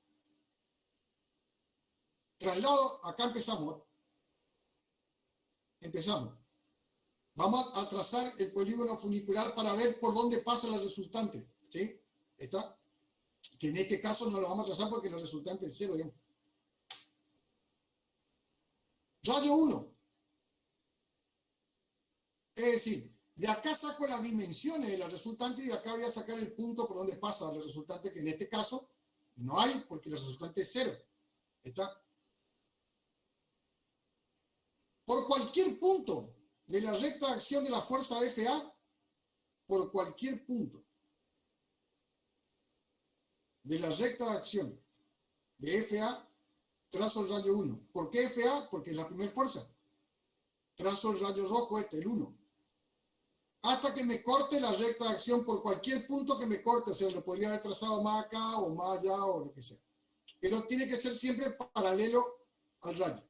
traslado, acá empezamos. Vamos a trazar el polígono funicular para ver por dónde pasa la resultante. ¿Sí? ¿Está? Que en este caso no lo vamos a trazar porque la resultante es 0. Digamos. Rayo 1. Es decir, de acá saco las dimensiones de la resultante y de acá voy a sacar el punto por donde pasa la resultante, que en este caso no hay porque la resultante es 0. ¿Está? Por cualquier punto de la recta de acción de la fuerza FA, por cualquier punto de la recta de acción de FA, trazo el rayo 1. ¿Por qué FA? Porque es la primera fuerza. Trazo el rayo rojo, el 1. Hasta que me corte la recta de acción por cualquier punto que me corte. O sea, lo podría haber trazado más acá o más allá o lo que sea. Pero tiene que ser siempre paralelo al rayo.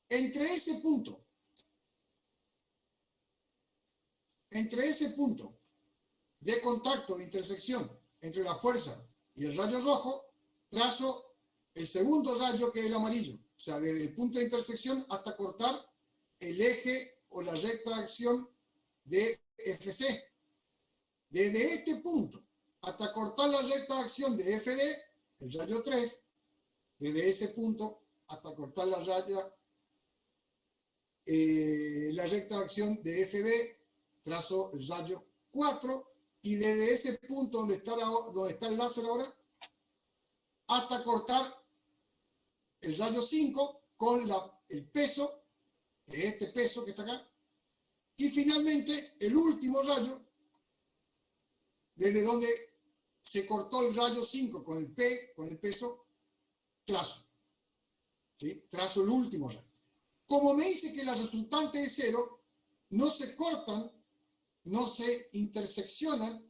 Entre ese punto de contacto, de intersección entre la fuerza y el rayo rojo, trazo el segundo rayo que es el amarillo. O sea, desde el punto de intersección hasta cortar el eje o la recta de acción de FC. Desde este punto hasta cortar la recta de acción de FD, el rayo 3, desde ese punto hasta cortar la recta de acción de FB, trazo el rayo 4, y desde ese punto donde está el láser ahora, hasta cortar el rayo 5 con el peso, de este peso que está acá, y finalmente el último rayo, desde donde se cortó el rayo 5 con el peso, trazo. ¿Sí? Trazo el último rayo. Como me dice que la resultante es 0, no se cortan, no se interseccionan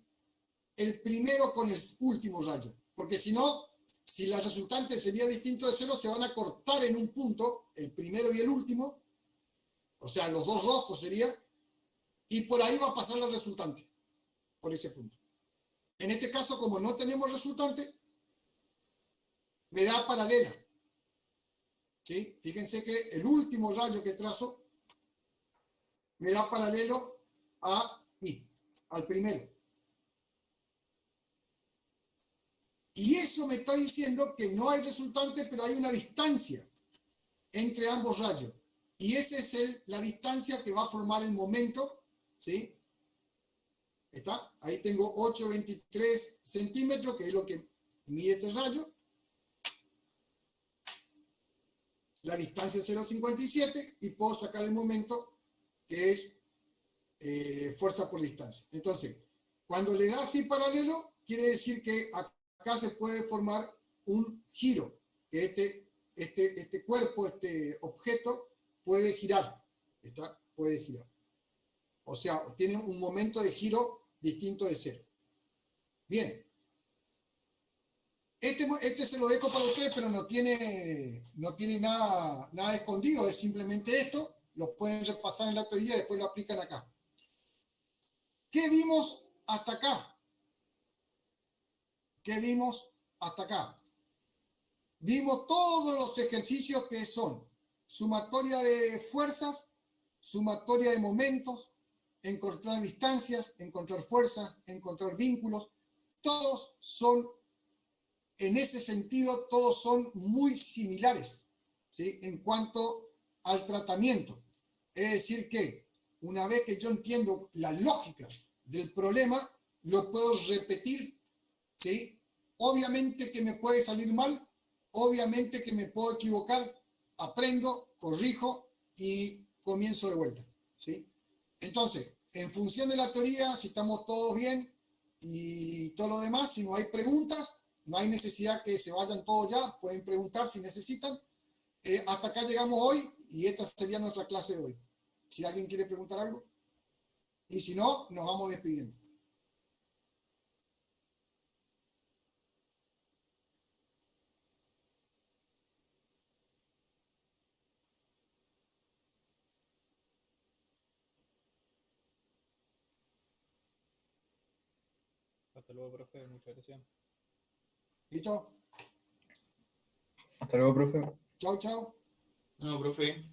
el primero con el último rayo. Porque si no, si la resultante sería distinto de 0, se van a cortar en un punto, el primero y el último, o sea, los dos rojos sería, y por ahí va a pasar la resultante, por ese punto. En este caso, como no tenemos resultante, me da paralela. ¿Sí? Fíjense que el último rayo que trazo me da paralelo a I, al primero. Y eso me está diciendo que no hay resultante, pero hay una distancia entre ambos rayos. Y esa es la distancia que va a formar el momento, ¿sí? ¿Está? Ahí tengo 8,23 centímetros, que es lo que mide este rayo. La distancia es 0,57 y puedo sacar el momento, que es fuerza por distancia. Entonces, cuando le da así paralelo, quiere decir que acá se puede formar un giro, que este cuerpo, este objeto, puede girar. ¿Está? Puede girar. O sea, tiene un momento de giro distinto de cero. Bien. Este se lo dejo para ustedes, pero no tiene nada escondido, es simplemente esto. Lo pueden repasar en la teoría y después lo aplican acá. ¿Qué vimos hasta acá? ¿Qué vimos hasta acá? Vimos todos los ejercicios que son sumatoria de fuerzas, sumatoria de momentos, encontrar distancias, encontrar fuerzas, encontrar vínculos. Todos son, en ese sentido, todos son muy similares, ¿sí? En cuanto al tratamiento. Es decir que una vez que yo entiendo la lógica del problema, lo puedo repetir, ¿sí? Obviamente que me puede salir mal, obviamente que me puedo equivocar, aprendo, corrijo y comienzo de vuelta, ¿sí? Entonces, en función de la teoría, si estamos todos bien y todo lo demás, si no hay preguntas, no hay necesidad que se vayan todos ya, pueden preguntar si necesitan. Hasta acá llegamos hoy y esta sería nuestra clase de hoy. Si alguien quiere preguntar algo. Y si no, nos vamos despidiendo. Hasta luego, profe. Muchas gracias. ¿Listo? Hasta luego, profe. Chao, chao. No, profe.